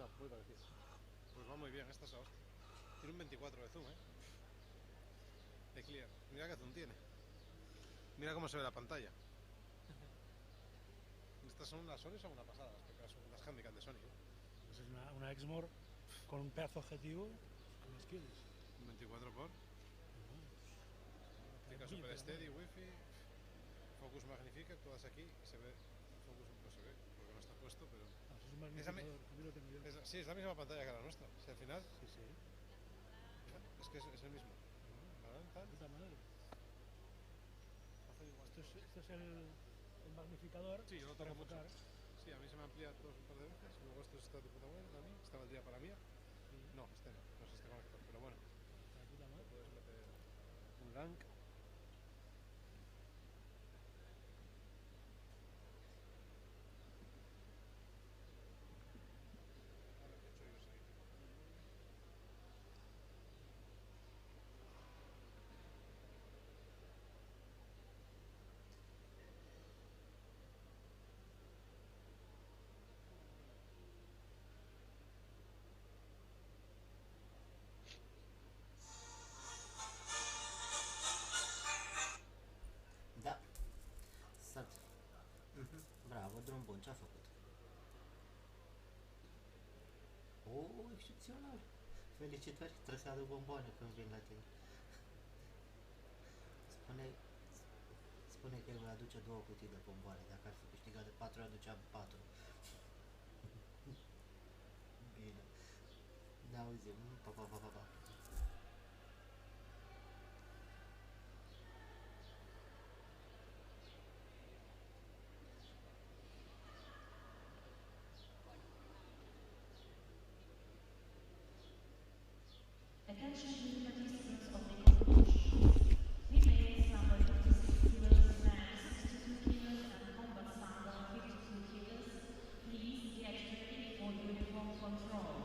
No, muy parecido. Pues va muy bien, esta es la hostia. Tiene un 24 de zoom, de clear. Mira qué zoom tiene. Mira cómo se ve la pantalla. Estas son las Sony, son una pasada, las handicap de Sony. Pues es una Exmor con un pedazo objetivo. ¿Qué más quieres? Un 24 por. Óptica super steady, wifi. Focus magnifica, todas aquí. Se ve. El focus no se ve porque no está puesto, pero. Eso es un magnificador, también lo tengo yo. Sí, es la misma pantalla que la nuestra. Si al final. Sí, sí. Es que es el mismo. Puta madre. Esto es el magnificador. Sí, yo lo toco mucho. Sí, a mí se me amplía todos un par de veces. Luego esto está de puta buena a mí. Estaba el día para mí. Sí. No, este no. No es este conector, pero bueno. La puta madre. Puedes meter un gank. Da. Sat. Bravo, drum bun, ce-a făcut? Excepțional. Felicitări, trebuie să aduc bomboane când vin la tine. Spune că el voi aduce 2 cutii de bomboane. Dacă ar fi câștigat de 4, aducea 4. Bine. Ne auzim. Pa, pa, pa, pa, pa. Attention to the participants of the competition. Female SAMBO 56 kilos, man 62 kilos, and combat SAMBO 52 kilos. Please get ready for uniform control.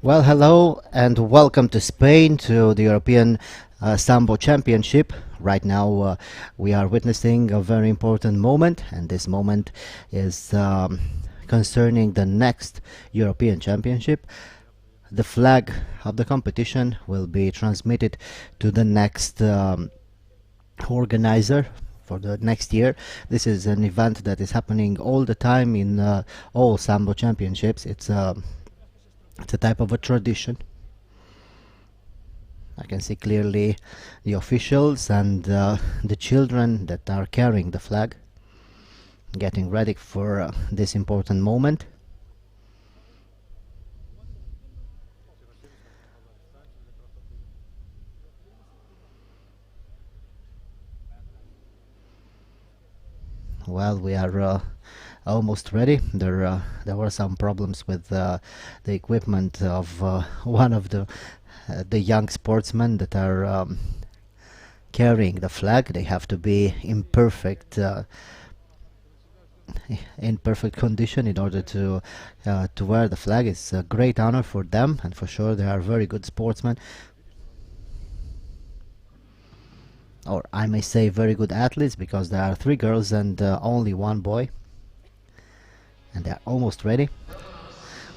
Well, hello and welcome to Spain to the European Sambo Championship. Right now, we are witnessing a very important moment, and this moment is concerning the next European Championship. The flag of the competition will be transmitted to the next organizer for the next year. This is an event that is happening all the time in all Sambo championships. It's a type of a tradition. I can see clearly the officials and the children that are carrying the flag, getting ready for this important moment. Well, we are almost ready. There were some problems with the equipment of one of the young sportsmen that are carrying the flag. They have to be in perfect condition in order to wear the flag. It's a great honor for them, and for sure they are very good sportsmen, or I may say very good athletes, because there are 3 girls and only 1 boy, and they are almost ready.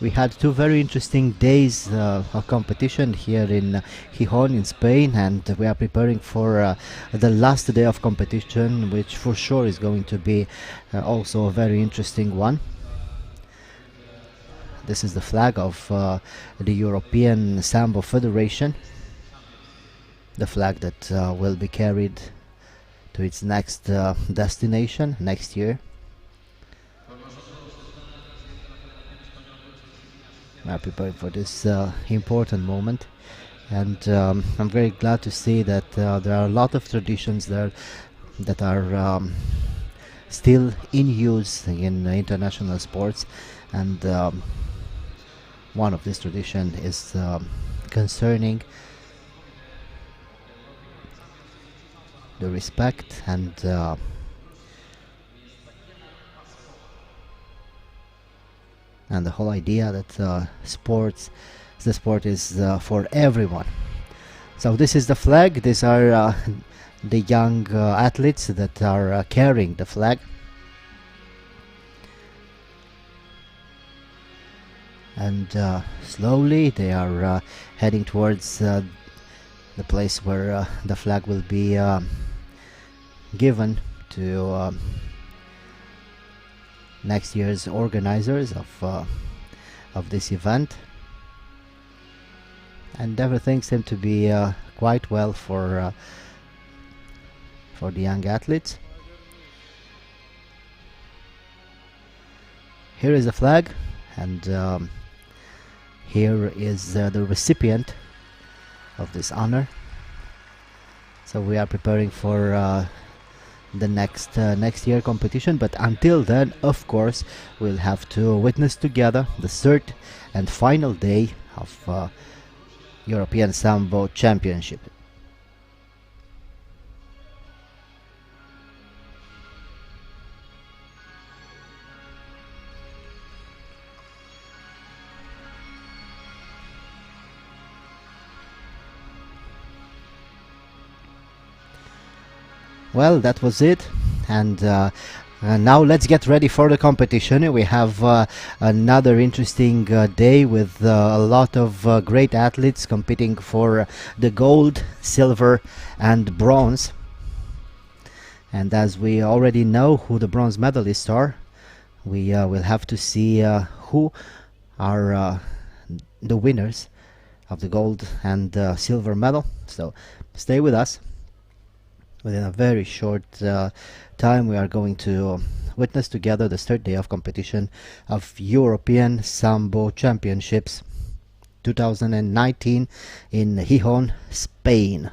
We had 2 very interesting days of competition here in Gijón in Spain, and we are preparing for the last day of competition, which for sure is going to be also a very interesting one. This is the flag of the European Sambo Federation, the flag that will be carried to its next destination next year. We are preparing for this important moment, and I'm very glad to see that there are a lot of traditions there that are still in use in international sports, and one of these traditions is concerning the respect and the whole idea that the sport is for everyone. So this is the flag. These are the young athletes that are carrying the flag, and slowly they are heading towards the place where the flag will be given to next year's organizers of this event. And everything seemed to be quite well for the young athletes. Here is the flag, and here is the recipient of this honor. So we are preparing for the next year competition, but until then, of course, we'll have to witness together the 3rd and final day of European Sambo Championship. Well, that was it, and now let's get ready for the competition. We have another interesting day with a lot of great athletes competing for the gold, silver and bronze. And as we already know who the bronze medalists are, we will have to see who are the winners of the gold and silver medal. So stay with us. Within a very short time, we are going to witness together the 3rd day of competition of European Sambo Championships 2019 in Gijón, Spain.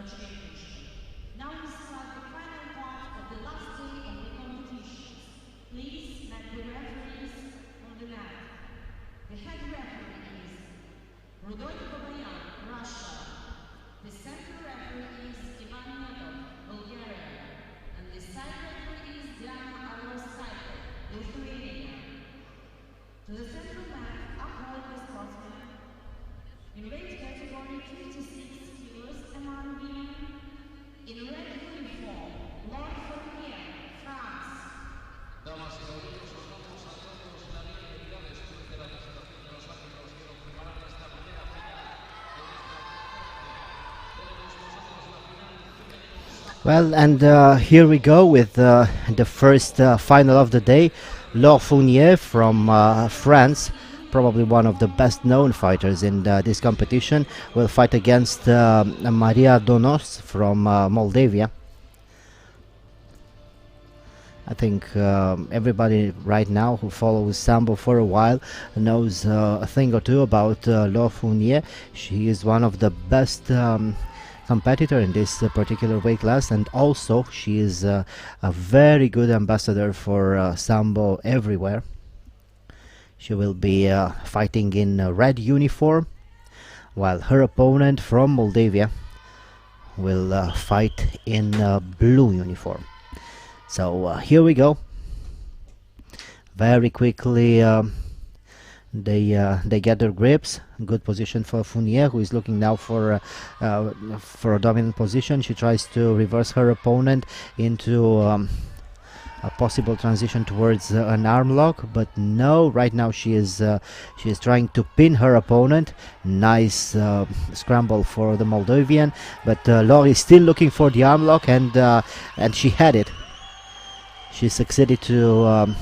Championship. Now we start the final part of the last day of the competition. Please let the referees on the left. The head referee is Rodolfo Bayan, Russia. The center referee is Ivan Yadov, Bulgaria. And the side referee is Diana Arlosaiko, Lithuania. To the central mat, upheld the sportsman. In weight category 56 kilos, among women. In red uniform, Lord Fournier, France. Damas y caballeros, os damos a todos la bienvenida después de la presentación de los árbitros que nos preparan esta primera final de nuestra tenemos nosotros la final. Well, and here we go with the first final of the day. Laure Fournier from France, probably one of the best known fighters in this competition, will fight against Maria Donos from Moldavia. I think everybody right now who follows Sambo for a while knows a thing or two about Laure Fournier. She is one of the best competitor in this particular weight class, and also she is a very good ambassador for Sambo everywhere. She will be fighting in a red uniform, while her opponent from Moldavia will fight in a blue uniform. So here we go. Very quickly they get their grips. Good position for Fournier, who is looking now for a dominant position. She tries to reverse her opponent into a possible transition towards an arm lock, but no, right now she is trying to pin her opponent. Nice scramble for the Moldavian, but Laure is still looking for the arm lock, and she had it. She succeeded to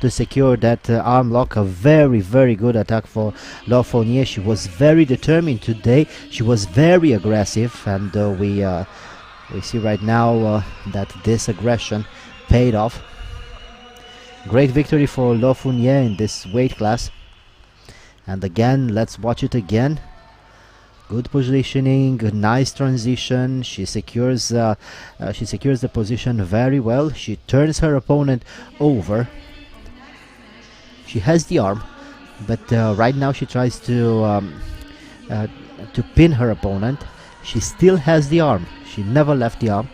secure that arm lock. A very good attack for Laure Fournier. She was very determined today. She was very aggressive, and we see right now that this aggression paid off. Great victory for Laure Fournier in this weight class. And again, let's watch it again. Good positioning, nice transition. She secures the position very well. She turns her opponent over. She has the arm, but right now she tries to pin her opponent. She still has the arm. She never left the arm.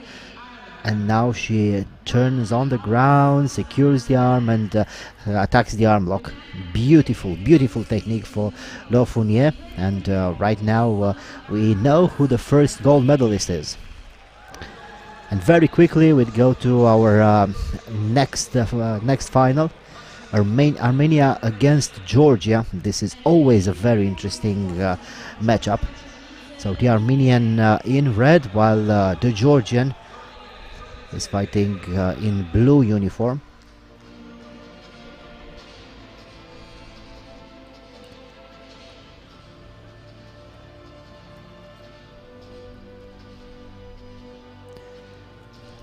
And now she turns on the ground, secures the arm, and attacks the arm lock. Beautiful technique for Laure Fournier. And right now we know who the first gold medalist is. And very quickly we go to our next final. Armenia against Georgia. This is always a very interesting matchup. So the Armenian in red, while the Georgian is fighting in blue uniform.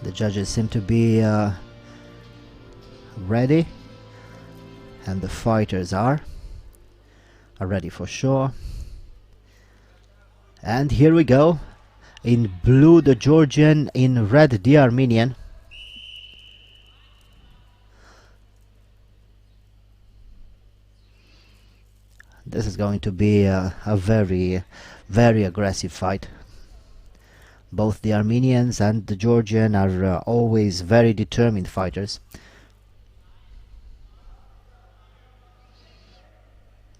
The judges seem to be ready, and the fighters are ready for sure. And here we go. In blue the Georgian, in red the Armenian. This is going to be a very aggressive fight. Both the Armenians and the Georgian are always very determined fighters.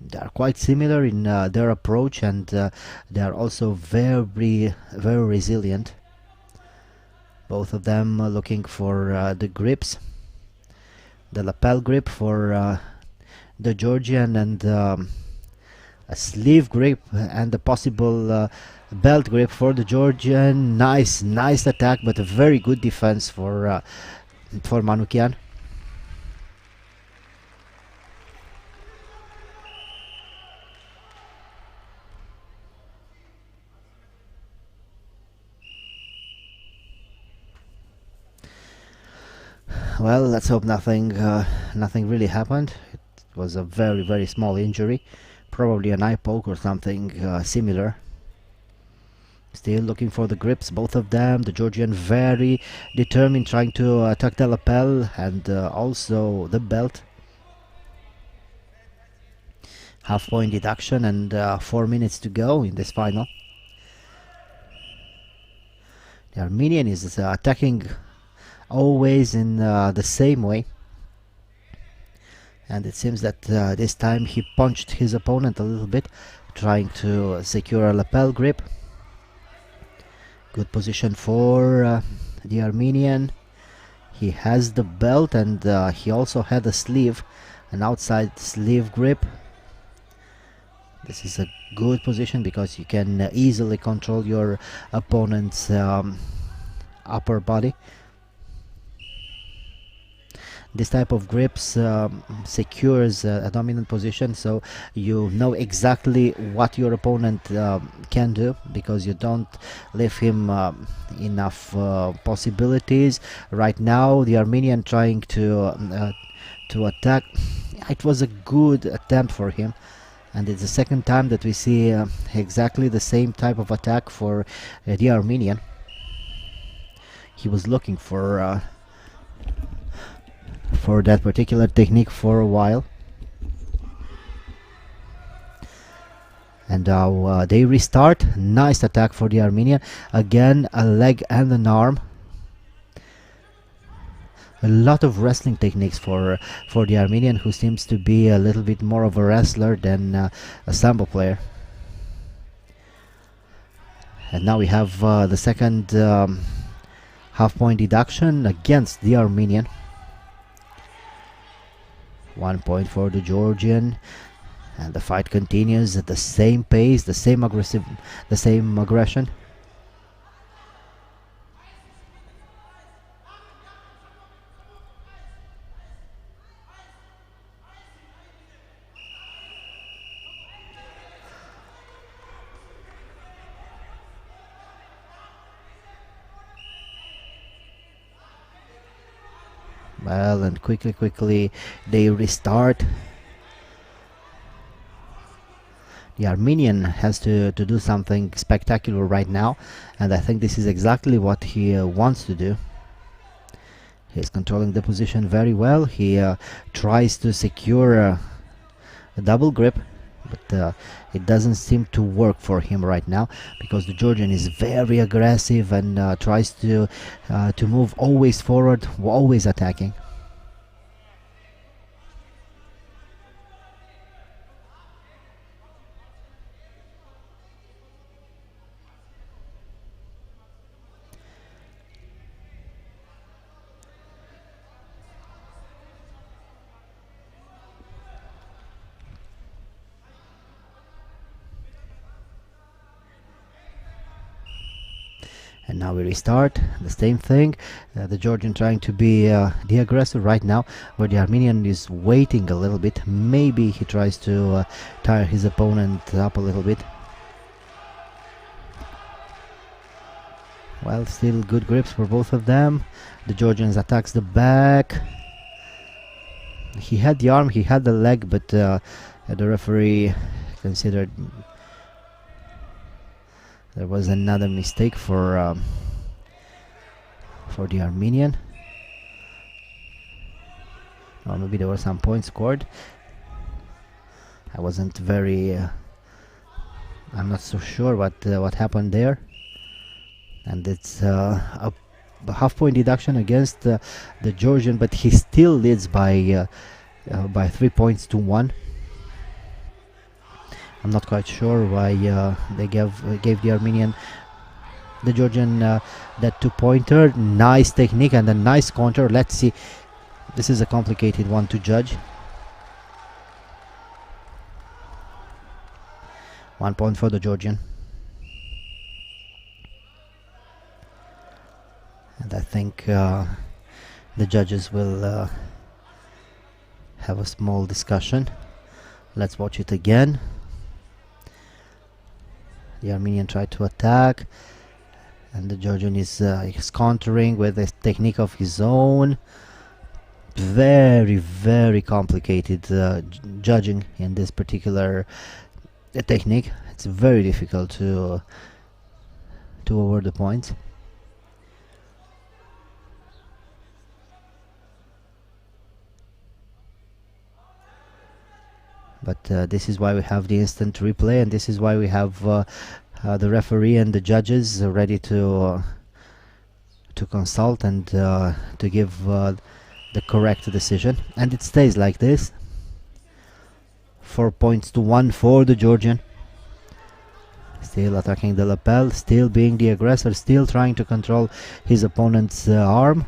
They are quite similar in their approach, and they are also very resilient. Both of them looking for the grips, the lapel grip for the Georgian, and a sleeve grip and a possible belt grip for the Georgian. Nice attack, but a very good defense for Manukyan. Well, let's hope nothing really happened. It was a very small injury, probably an eye poke or something similar. Still looking for the grips, both of them. The Georgian very determined, trying to attack the lapel and also the belt. Half point deduction and 4 minutes to go in this final. The Armenian is attacking always in the same way. And it seems that this time he punched his opponent a little bit, trying to secure a lapel grip. Good position for the Armenian. He has the belt and he also had a sleeve, an outside sleeve grip. This is a good position because you can easily control your opponent's upper body. This type of grips secures a dominant position, so you know exactly what your opponent can do, because you don't leave him enough possibilities. Right now the Armenian trying to attack. It was a good attempt for him, and it's the second time that we see exactly the same type of attack for the Armenian. He was looking for that particular technique for a while. And now they restart. Nice attack for the Armenian. Again, a leg and an arm. A lot of wrestling techniques for the Armenian, who seems to be a little bit more of a wrestler than a sambo player. And now we have the second half point deduction against the Armenian. 1 point for the Georgian, and the fight continues at the same pace, the same aggression. Well, and quickly they restart. The Armenian has to do something spectacular right now, and I think this is exactly what he wants to do. He's controlling the position very well. He tries to secure a double grip, but it doesn't seem to work for him right now, because the Georgian is very aggressive and tries to move always forward, always attacking. And now we restart, the same thing. The Georgian trying to be the aggressor right now, where the Armenian is waiting a little bit. Maybe he tries to tire his opponent up a little bit. Well, still good grips for both of them. The Georgian attacks the back. He had the arm, he had the leg, but the referee considered there was another mistake for the Armenian. Or maybe there were some points scored. I wasn't very. I'm not so sure what happened there. And it's a half point deduction against the Georgian, but he still leads by 3 points to 1. I'm not quite sure why they gave the Armenian, the Georgian, that 2-pointer. Nice technique and a nice counter. Let's see. This is a complicated one to judge. 1 point for the Georgian. And I think the judges will have a small discussion. Let's watch it again. The Armenian tried to attack, and the Georgian is countering with a technique of his own. Very, very complicated judging in this particular technique. It's very difficult to 2 over the points. But this is why we have the instant replay, and this is why we have the referee and the judges ready to consult and to give the correct decision. And it stays like this. 4 points to 1 for the Georgian. Still attacking the lapel, still being the aggressor, still trying to control his opponent's arm.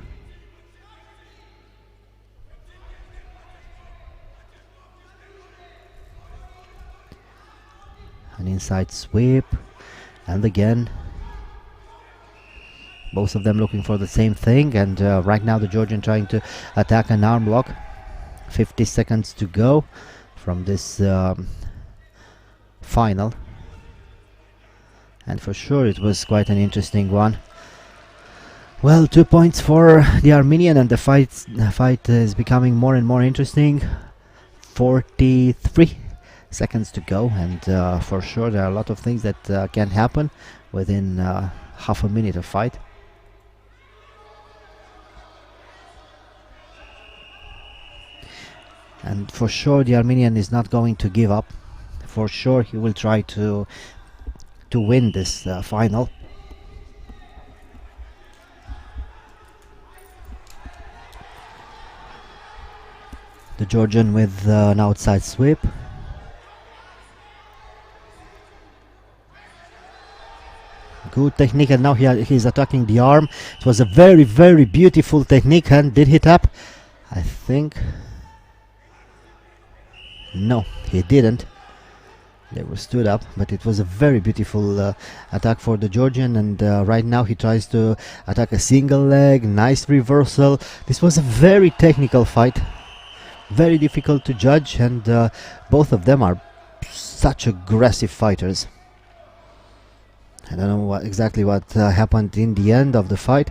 An inside sweep, and again both of them looking for the same thing, and right now the Georgian trying to attack an arm lock. 50 seconds to go from this final, and for sure it was quite an interesting one. Well, 2 points for the Armenian, and the fight is becoming more and more interesting. 43 seconds to go, and for sure there are a lot of things that can happen within half a minute of fight. And for sure the Armenian is not going to give up. For sure he will try to win this final. The Georgian with an outside sweep. Good technique, and now he's attacking the arm. It was a very, very beautiful technique. And did he tap? I think no, he didn't. They were stood up, but it was a very beautiful attack for the Georgian, and right now he tries to attack a single leg. Nice reversal. This was a very technical fight, very difficult to judge, and both of them are such aggressive fighters. I don't know exactly what happened in the end of the fight,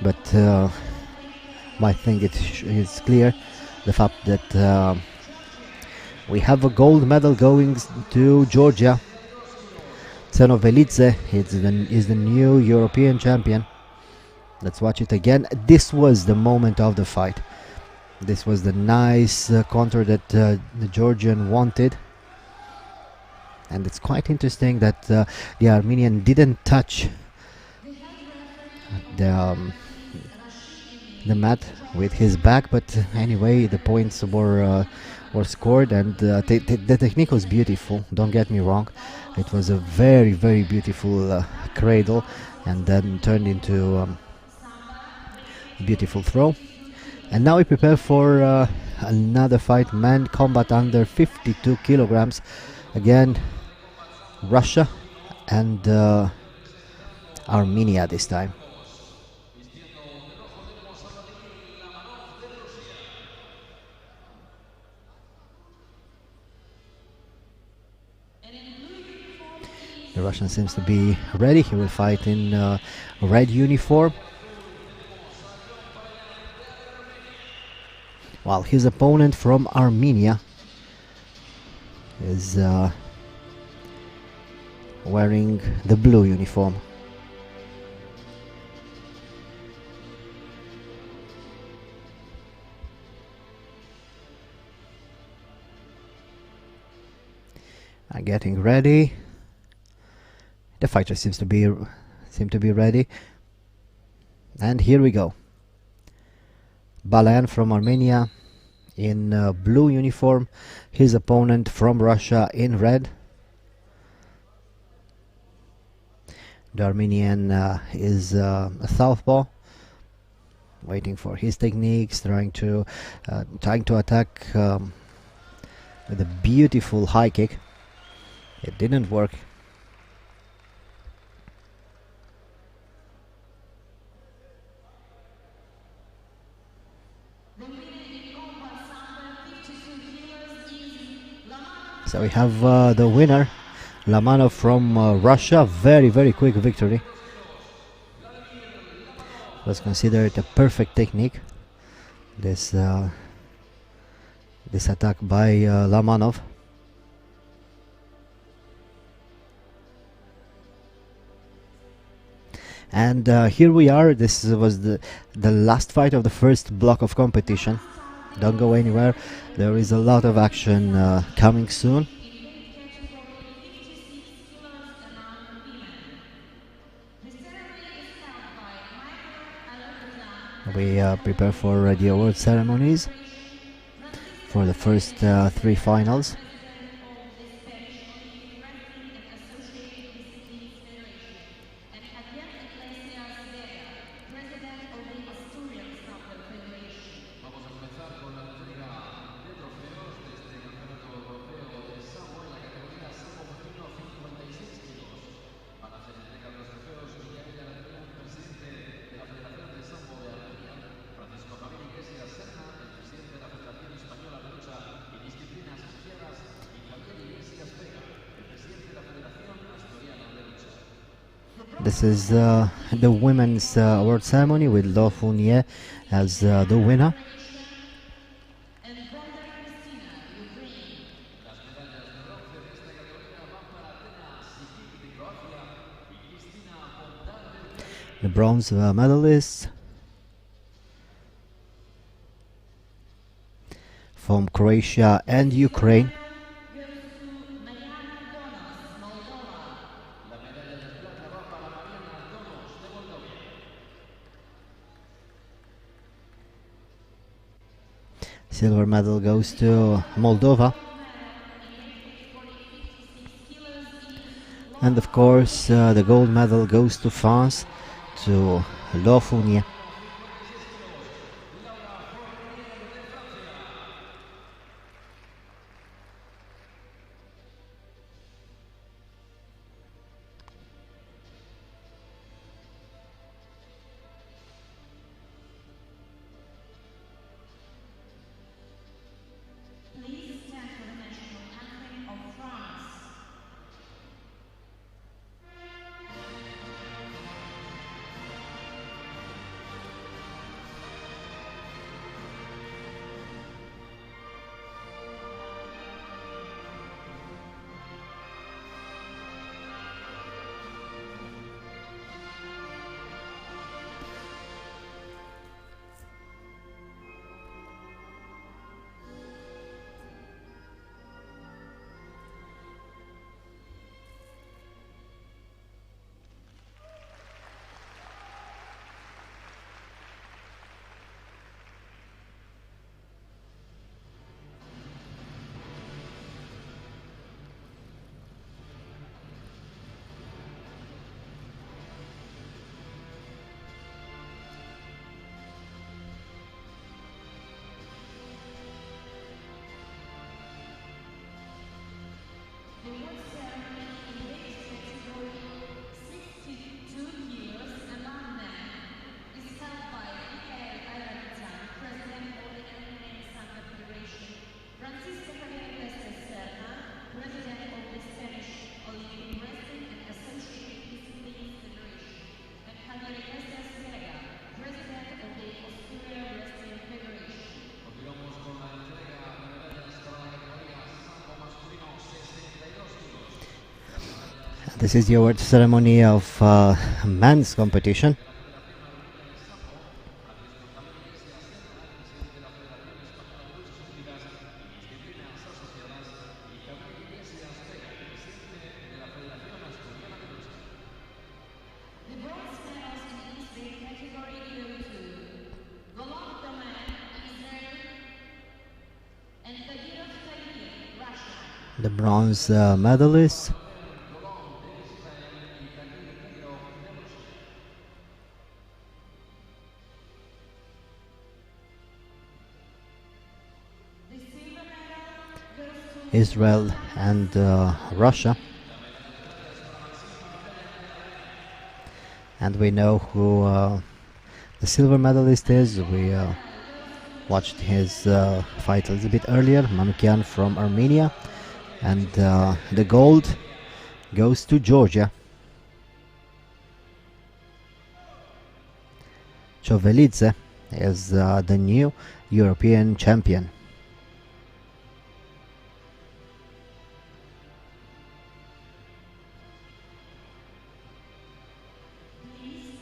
but I think it's clear the fact that we have a gold medal going to Georgia. Tsenovelidze is the new European champion. Let's watch it again. This was the moment of the fight. This was the nice counter that the Georgian wanted. And it's quite interesting that the Armenian didn't touch the mat with his back, but anyway the points were scored, and the technique was beautiful, don't get me wrong. It was a very, very beautiful cradle, and then turned into a beautiful throw. And now we prepare for another fight, man combat under 52 kilograms. Again, Russia and Armenia this time. The Russian seems to be ready. He will fight in red uniform, while his opponent from Armenia is wearing the blue uniform. Getting ready. The fighter seems to be ready, and here we go. Balayan from Armenia in blue uniform, his opponent from Russia in red. The Armenian is a southpaw, waiting for his techniques, trying to attack with a beautiful high kick. It didn't work. So we have the winner, Lamanov from Russia. Very, very quick victory. Was considered a perfect technique, this attack by Lamanov. And here we are. This was the last fight of the first block of competition. Don't go anywhere. There is a lot of action coming soon. We prepare for the award ceremonies for the first three finals. Vamos a empezar con la entrega de trofeos de este campeonato europeo de sambo en la categoría sambo femenino 56 kilos. Van a hacer entrega de los trofeos Miguel Alegría, presidente de la Federación de Sambo de Alegría, Francisco Javier Iglesias Serna, el presidente de la Federación Española de Lucha y Disciplinas Asociadas, y Javier Iglesias Vega, el presidente de la Federación Asturiana de Lucha. This is the women's award ceremony with Lo Fournier as the winner. Las medallas de bronce de esta categoría van para Atenas Sikic de Croacia y Cristina Bondar de Ucrania. The bronze medalists from Croatia and Ukraine. La medalla de plata va para Mariana Donos de Moldavia. Silver medal goes to Moldova. And of course, the gold medal goes to France, to Lo Fournier. Please stand for the national anthem of France. The award ceremony in weight category 62 kilos among men is held by Miguel Alegría, President of the MMA Sambo Federation, Francisco Javier Iglesias Serna, President of the Spanish Olympic Wrestling and Associated Disciplines Federation, and Javier Iglesias Vega, President of the Asturian Wrestling Federation. Continuamos con la entrega de medallas para la categoría sambo masculino 62 kilos. This is the award ceremony of men's competition. The bronze medals in each weight category go to Volodymyr Israel and Tagirov Tagir, Russia. The bronze medalists The silver medal goes to Israel and Russia. And we know who the silver medalist is. We watched his fight a little bit earlier, Manukyan from Armenia. And the gold goes to Georgia. Chovelidze is the new European champion. Please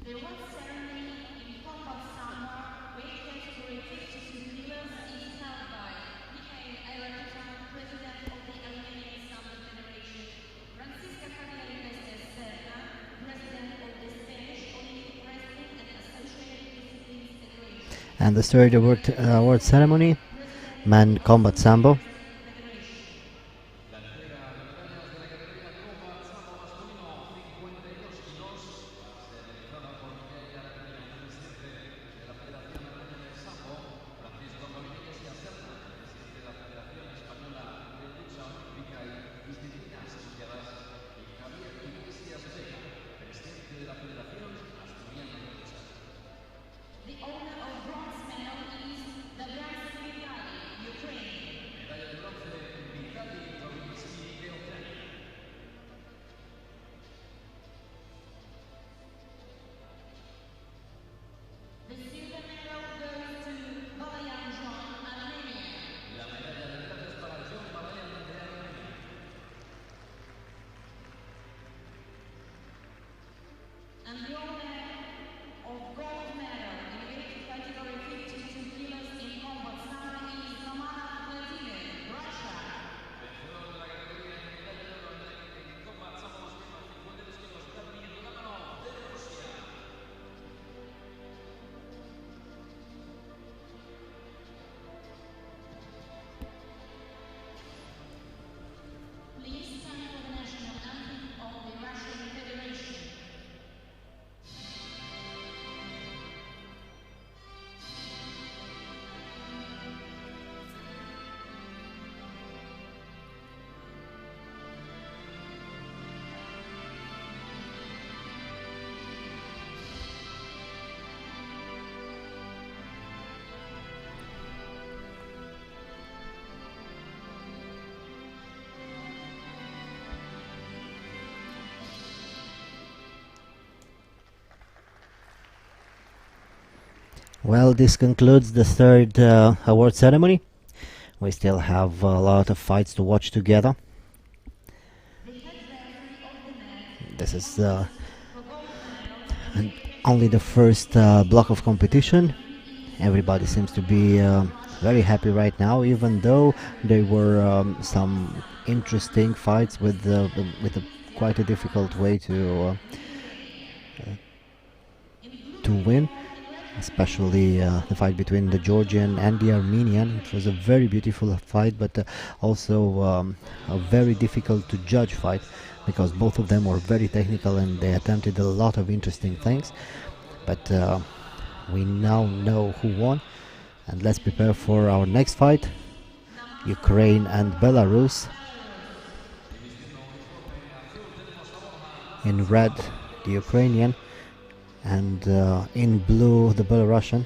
The award ceremony in combat sambo weight category 52 kilos is held by Mikhail Ayrakhan, President of the Armenian Sambo Federation, Francisca Serna, President of the Spanish Olympic Wrestling and Associated Disciplines Federation. And the third award ceremony, Men Combat Sambo. La entrega de medallas de la categoría Combat Sambo masculino 52 kilos va a ser realizada por Miguel Arcaño, presidente de la Federación Armenia de Sambo, Francisco Serna, presidente de la Federación Española de Lucha Olímpica y Disciplinas Asociadas, y Javier Iglesias Vega, presidente de la Federación Asturiana de Lucha. The owner of bronze medal is the Vitali, Ukraine. Medalla de bronce Vitali Trovinsky de Ucrania. The silver medal goes to Balayan John, Armenia. La medalla de plata es para John Balayan de Armenia. And the owner of gold medal in weight category 52 kilos in combat sambo is Romana Vladimir, Russia. Vencedor de la categoría de medalla de oro en Combat Sambo masculino 52 kilos, Vladimir Romanov de Rusia. Please stand for the national anthem of the Russian Federation. Well, this concludes the third award ceremony. We still have a lot of fights to watch together. This is only the first block of competition. Everybody seems to be very happy right now, even though there were some interesting fights with quite a difficult way to win. Especially the fight between the Georgian and the Armenian. It was a very beautiful fight, but also a very difficult to judge fight, because both of them were very technical and they attempted a lot of interesting things. But we now know who won, and let's prepare for our next fight, Ukraine and Belarus. In red, the Ukrainian, and in blue the Belarusian,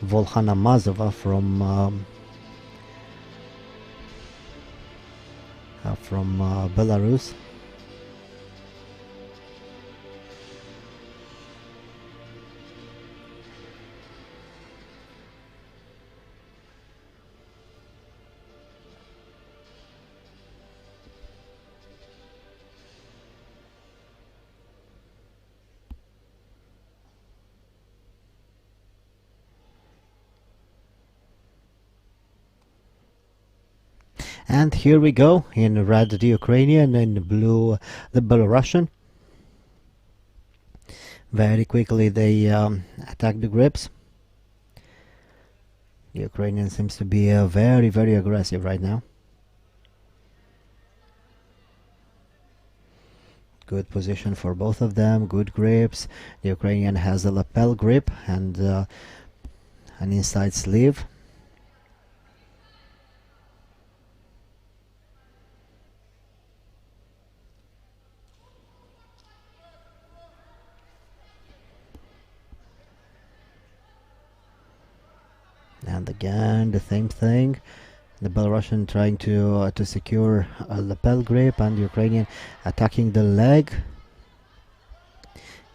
Volhana Mazova from Belarus. And here we go, in red the Ukrainian, in blue the Belarusian. Very quickly they attack the grips. The Ukrainian seems to be very, very aggressive right now. Good position for both of them, good grips. The Ukrainian has a lapel grip and an inside sleeve. And again the same thing, the Belarusian trying to secure a lapel grip, and the Ukrainian attacking the leg.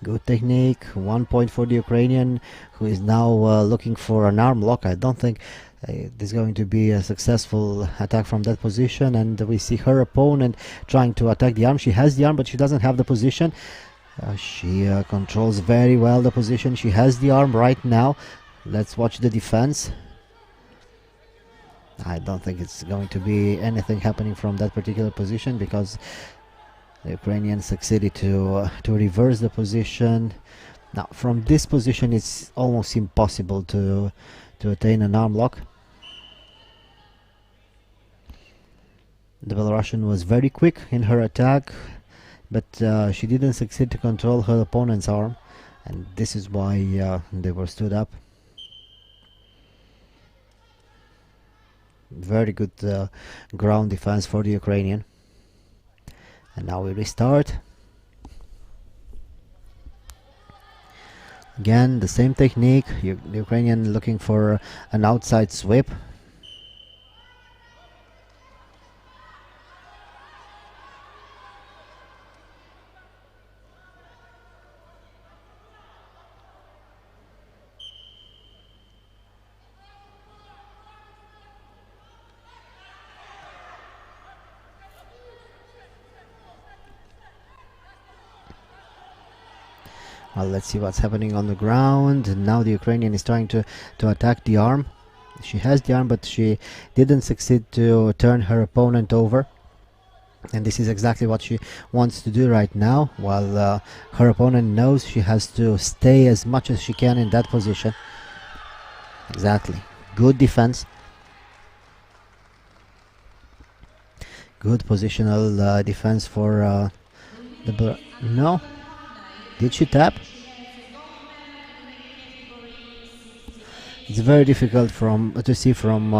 Good technique, 1 point for the Ukrainian, who is now looking for an arm lock. I don't think there's going to be a successful attack from that position, and we see her opponent trying to attack the arm. She has the arm, but she doesn't have the position. She controls very well the position. She has the arm right now. Let's watch the defense. I don't think it's going to be anything happening from that particular position because the Ukrainians succeeded to reverse the position. Now from this position it's almost impossible to attain an arm lock. The Belarusian was very quick in her attack, but she didn't succeed to control her opponent's arm, and this is why they were stood up. Very good ground defense for the Ukrainian. And now we restart. Again, the same technique. The Ukrainian looking for an outside sweep. Well, let's see what's happening on the ground. Now the Ukrainian is trying to attack the arm. She has the arm, but she didn't succeed to turn her opponent over. And this is exactly what she wants to do right now, while her opponent knows she has to stay as much as she can in that position. Exactly. Good defense. Good positional defense for the... No? Did she tap? It's very difficult to see from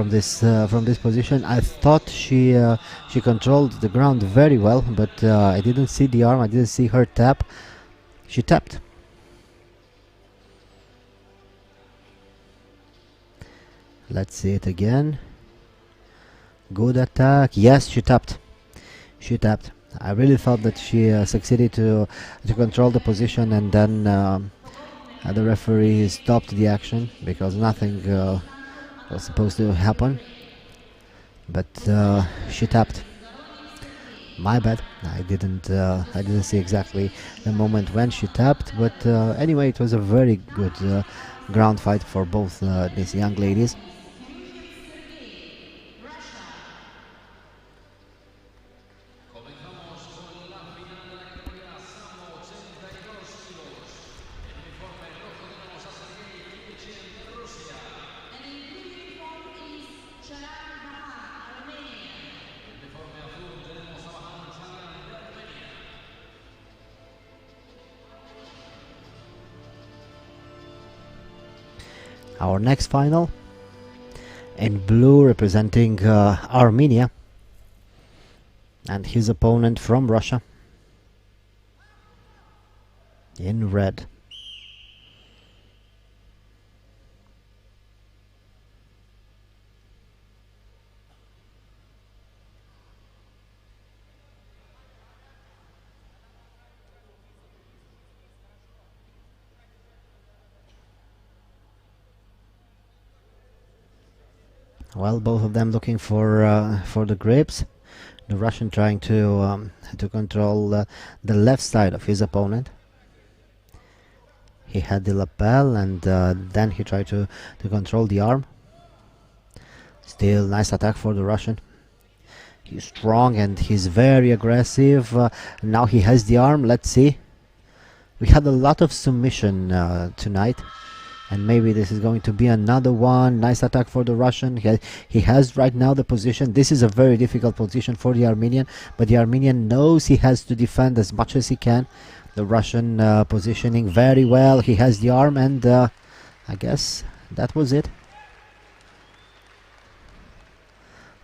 this position. I thought she controlled the ground very well, but I didn't see the arm. I didn't see her tap. She tapped. Let's see it again. Good attack. Yes, she tapped. She tapped. I really thought that she succeeded to control the position, and then the referee stopped the action because nothing was supposed to happen. But she tapped. My bad. I didn't see exactly the moment when she tapped. But anyway, it was a very good ground fight for both these young ladies. Our next final, in blue representing Armenia, and his opponent from Russia in red. Well, both of them looking for the grips. The Russian trying to control the left side of his opponent. He had the lapel, and then he tried to control the arm. Still nice attack for the Russian. He's strong and he's very aggressive. Now he has the arm. Let's see. We had a lot of submission tonight. And maybe this is going to be another one. Nice attack for the Russian. He has right now the position. This is a very difficult position for the Armenian, but the Armenian knows he has to defend as much as he can. The Russian positioning very well. He has the arm, and I guess that was it.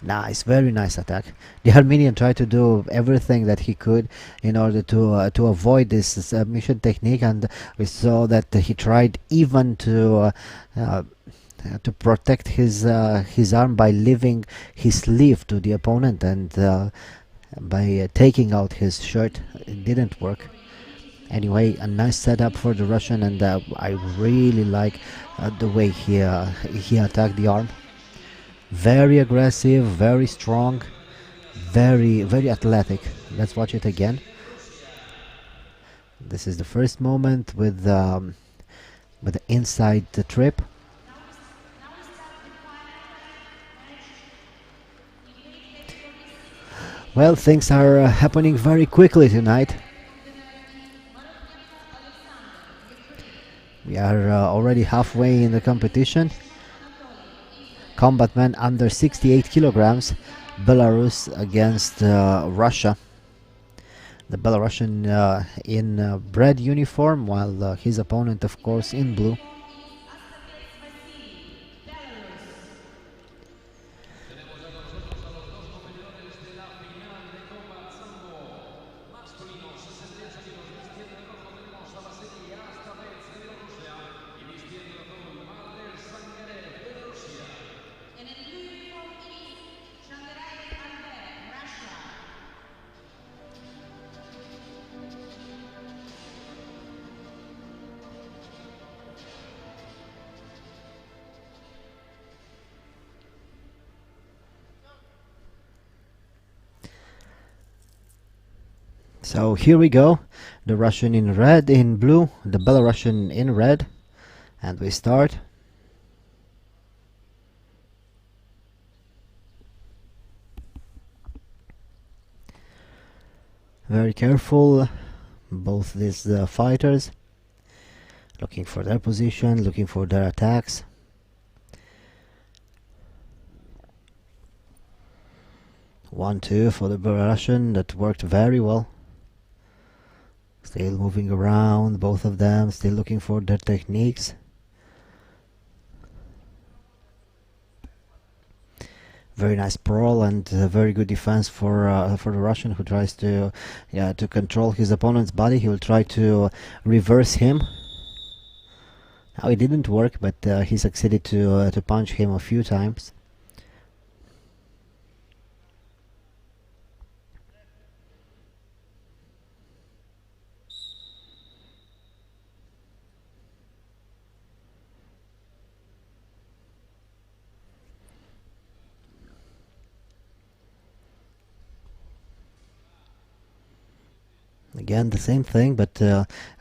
Nice, very nice attack. The Armenian tried to do everything that he could in order to avoid this submission technique, and we saw that he tried even to protect his arm by leaving his sleeve to the opponent, and by taking out his shirt. It didn't work. Anyway, a nice setup for the Russian, and I really like the way he attacked the arm. Very aggressive, very strong, very athletic. Let's watch it again. This is the first moment with the inside the trip. Well, things are happening very quickly tonight. We are already halfway in the competition. Combat men under 68 kilograms, Belarus against Russia. The Belarusian in red uniform, while his opponent, of course, in blue. Tenemos ya con nosotros a los dos competidores de la final de Combat Sambo masculino, 68 kilos, vistiendo de rojo tenemos a Vasily Astavets de Bielorrusia y vistiendo de azul Martel Sangarev de Rusia. And in blue uniform is Shangarai Albert, Russia. So here we go. The Russian in red, in blue, the Belarusian in red, and we start. Very careful, both these fighters, looking for their position, looking for their attacks. One, two for the Belarusian, that worked very well. Still moving around, both of them, still looking for their techniques. Very nice sprawl and very good defense for the Russian, who tries to control his opponent's body. He will try to reverse him. Now it didn't work, but he succeeded to punch him a few times. Again, the same thing, but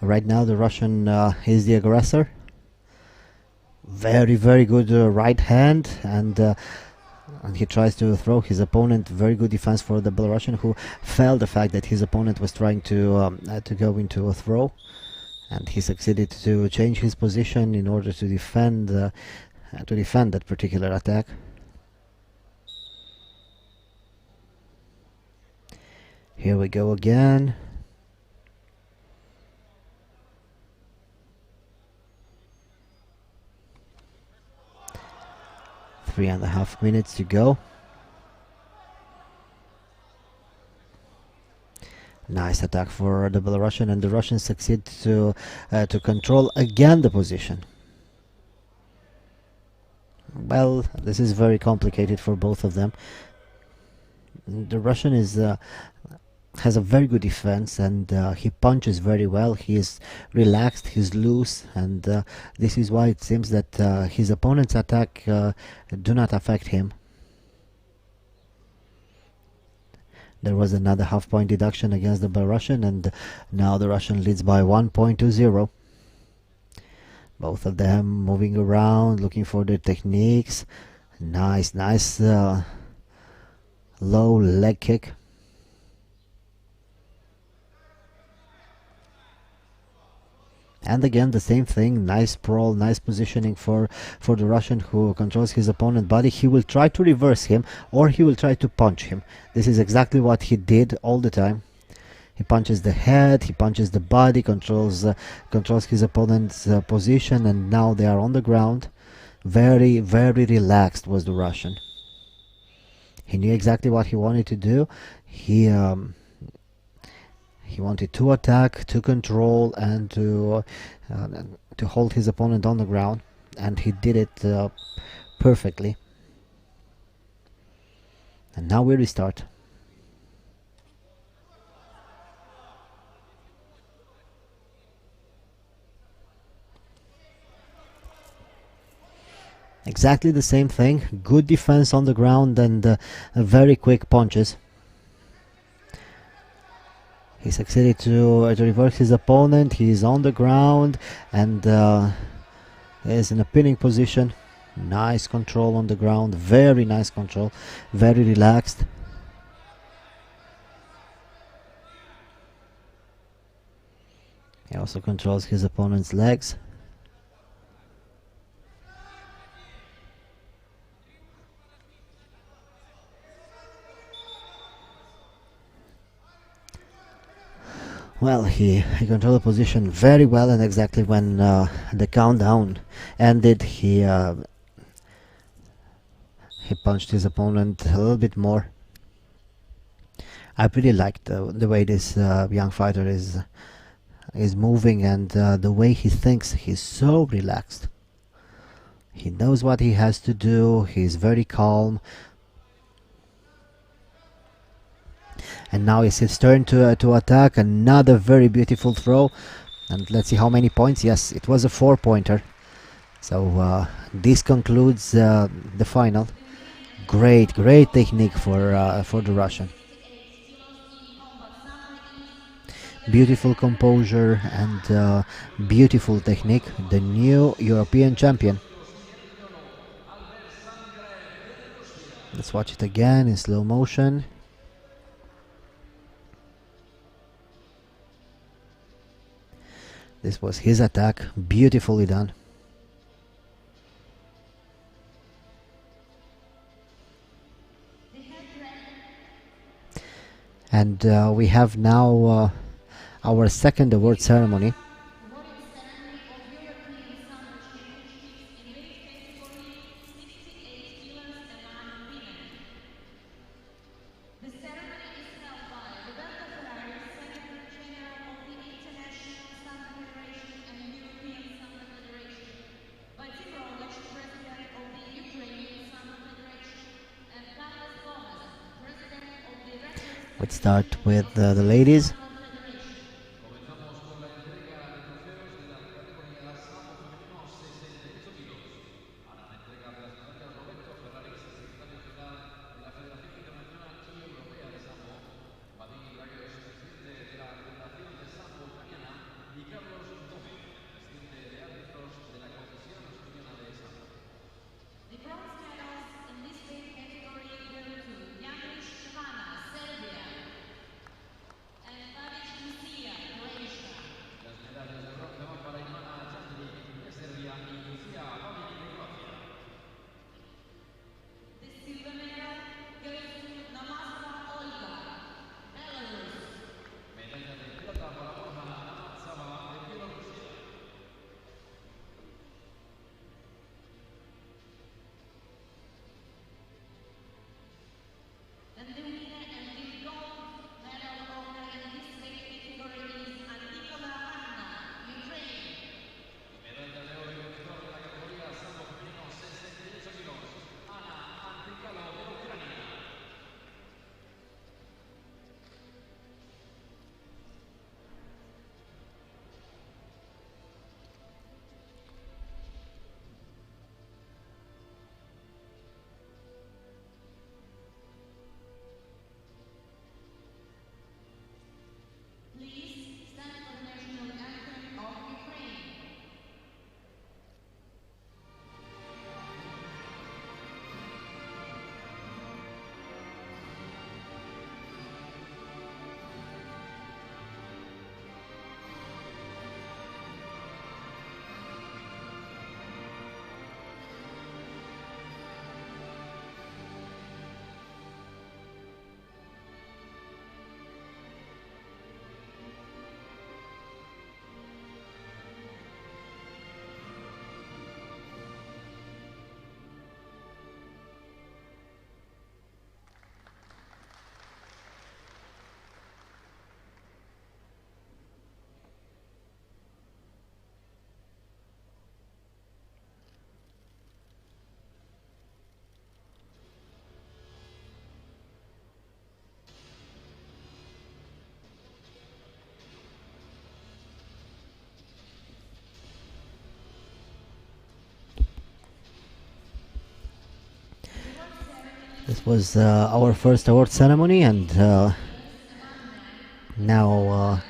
right now the Russian is the aggressor. Very, very good right hand, and he tries to throw his opponent. Very good defense for the Belarusian, who felt the fact that his opponent was trying to go into a throw, and he succeeded to change his position in order to defend that particular attack. Here we go again. 3.5 minutes to go. Nice attack for the Belarusian, and the Russians succeed to control again the position. Well, this is very complicated for both of them. The Russian has a very good defense, and he punches very well. He is relaxed, he's loose, and this is why it seems that his opponent's attack do not affect him. There was another half-point deduction against the Belarusian, and now the Russian leads by 1.20. Both of them moving around, looking for their techniques. Nice low leg kick. And again, the same thing, nice sprawl, nice positioning for the Russian, who controls his opponent's body. He will try to reverse him, or he will try to punch him. This is exactly what he did all the time. He punches the head, he punches the body, controls his opponent's position, and now they are on the ground. Very, very relaxed was the Russian. He knew exactly what he wanted to do. He wanted to attack, to control, and to hold his opponent on the ground, and he did it perfectly. And now we restart. Exactly the same thing. Good defense on the ground and very quick punches. He succeeded to reverse his opponent. He's on the ground and is in a pinning position. Nice control on the ground, very nice control, very relaxed. He also controls his opponent's legs. Well, he controlled the position very well, and exactly when the countdown ended, he punched his opponent a little bit more. I really liked the way this young fighter is moving, and the way he thinks. He's so relaxed. He knows what he has to do. He's very calm. And now it's his turn to attack. Another very beautiful throw. And let's see how many points. Yes, it was a 4-pointer. So this concludes the final. Great technique for the Russian. Beautiful composure and beautiful technique. The new European champion. Let's watch it again in slow motion. This was his attack, beautifully done. And we have now our second award ceremony. Let's start with the ladies. This was our first award ceremony, and Now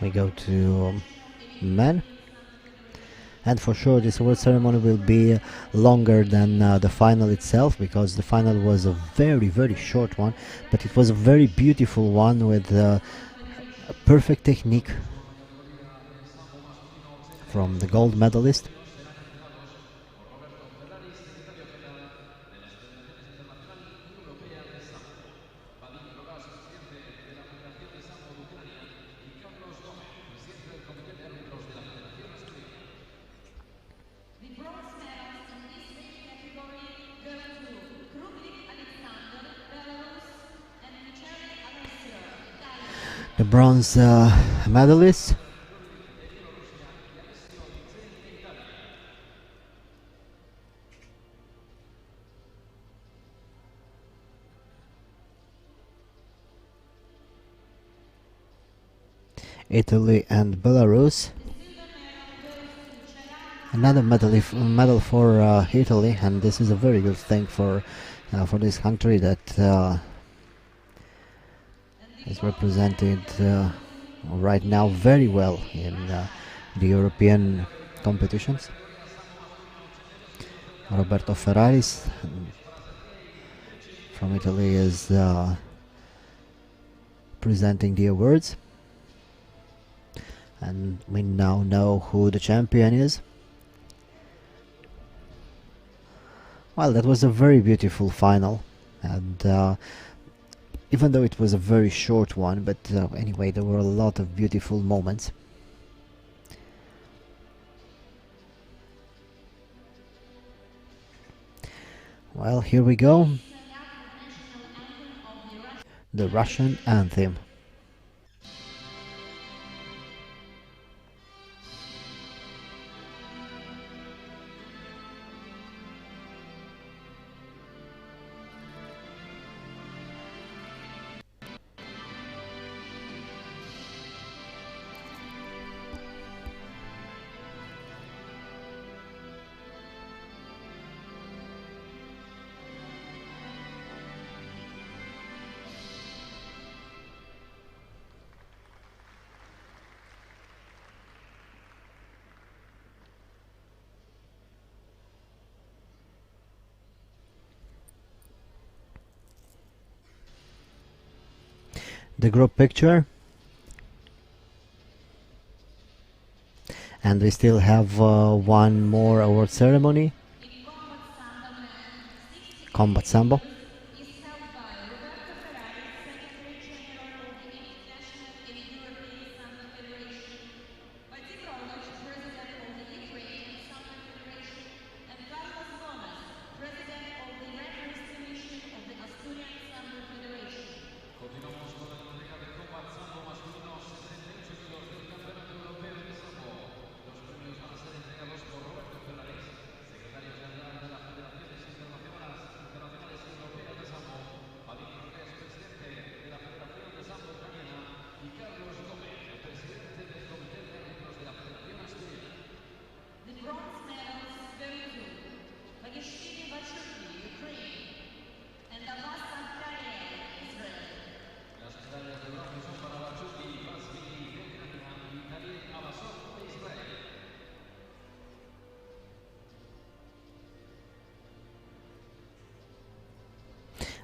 we go to men, and for sure this award ceremony will be longer than the final itself, because the final was a very short one, but it was a very beautiful one with a perfect technique from the gold medalist. The bronze medalist. Italy and Belarus. Another medal for Italy, and this is a very good thing for this country that is represented right now very well in the European competitions. Roberto Ferraris from Italy is presenting the awards, and we now know who the champion is. Well, that was a very beautiful final, and even though it was a very short one, but anyway, there were a lot of beautiful moments. Well, here we go. The Russian anthem. The group picture, and we still have one more award ceremony. Combat Sambo.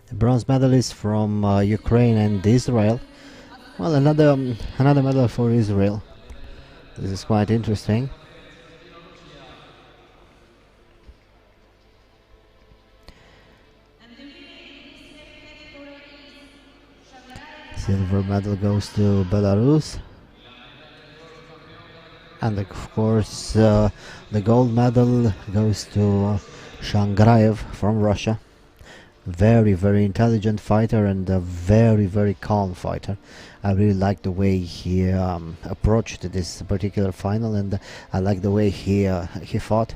The bronze medalist from Ukraine and Israel. Well, another medal for Israel. This is quite interesting. Silver medal goes to Belarus, and of course the gold medal goes to Shangraev from Russia. Very intelligent fighter, and a very calm fighter. I really like the way he approached this particular final, and I like the way he fought.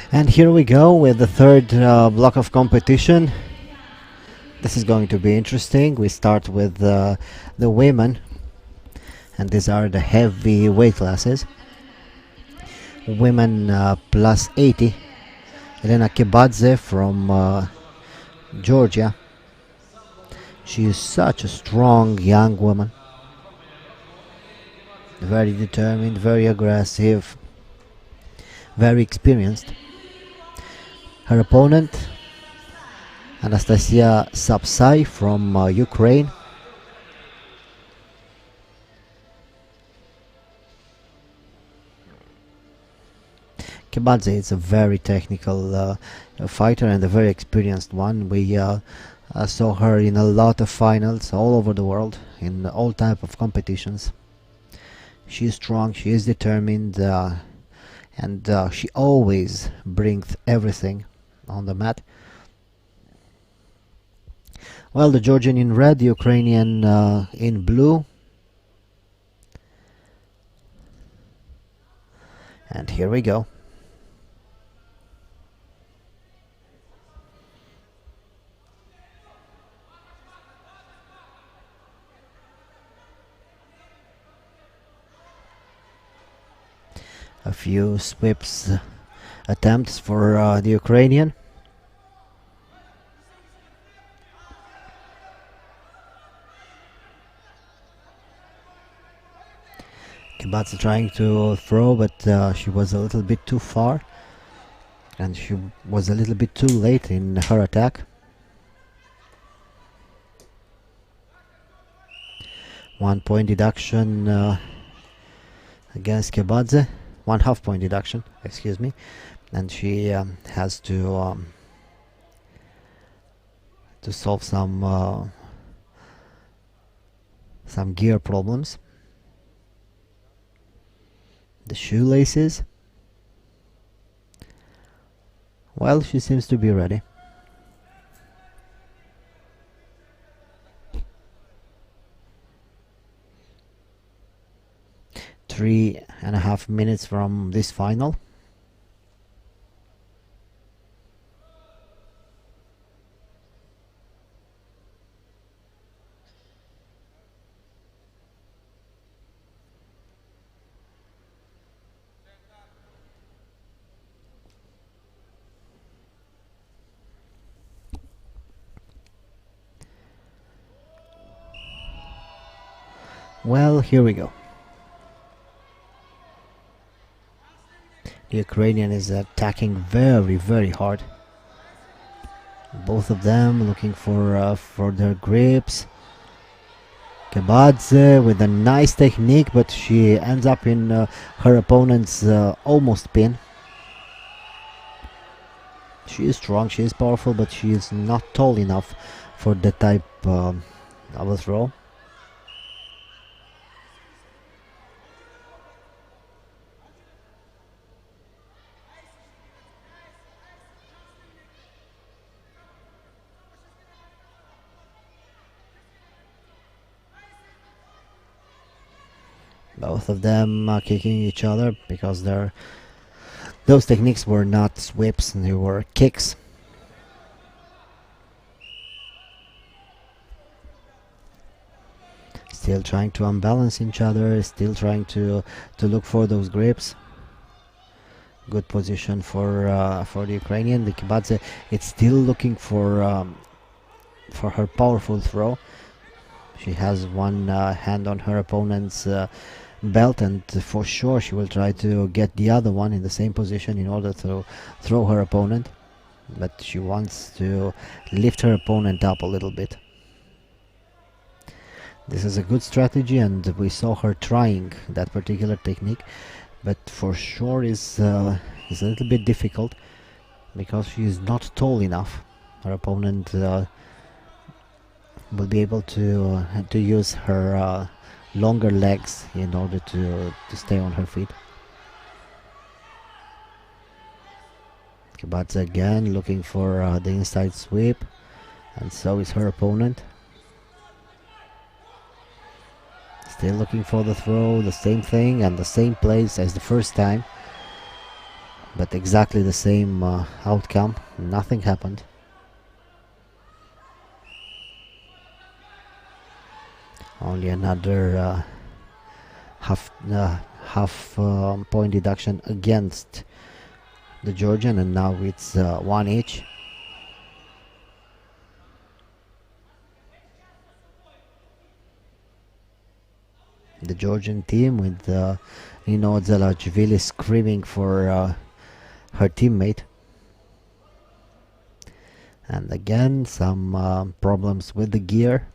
And here we go with the third block of competition. This is going to be interesting. We start with the women, and these are the heavy weight classes. Women plus 80. Elena Kebadze from Georgia. She is such a strong young woman. Very determined, very aggressive, very experienced. Her opponent, Anastasia Sapsai from Ukraine. Kebadze is a very technical fighter and a very experienced one. We saw her in a lot of finals all over the world, in all type of competitions. She is strong, she is determined, and she always brings everything on the mat. Well, the Georgian in red, the Ukrainian in blue. And here we go. A few sweeps attempts for the Ukrainian. Kebadze trying to throw, but she was a little bit too far, and she was a little bit too late in her attack. One point deduction against Kebadze. 1/2 point deduction, excuse me, and she has to solve some gear problems. The shoelaces. Well, she seems to be ready. Three and a half minutes from this final. Well, here we go. The Ukrainian is attacking very, very hard. Both of them looking for their grips. Kebadze with a nice technique, but she ends up in her opponent's almost pin. She is strong, she is powerful, but she is not tall enough for that type of a throw. Both of them kicking each other because those techniques were not sweeps, they were kicks. Still trying to unbalance each other, still trying to look for those grips. Good position for the Ukrainian. The Kebadze, it's still looking for her powerful throw. She has one hand on her opponent's belt, and for sure she will try to get the other one in the same position in order to throw her opponent, but she wants to lift her opponent up a little bit. This is a good strategy, and we saw her trying that particular technique, but for sure is a little bit difficult because she is not tall enough. Her opponent will be able to use her longer legs in order to stay on her feet. Kebadze again looking for the inside sweep, and so is her opponent. Still looking for the throw, the same thing and the same place as the first time. but exactly the same outcome. Nothing happened. Only another half point deduction against the Georgian, and now it's one each. The Georgian team with Nino Zelachvili screaming for her teammate. And again, some problems with the gear.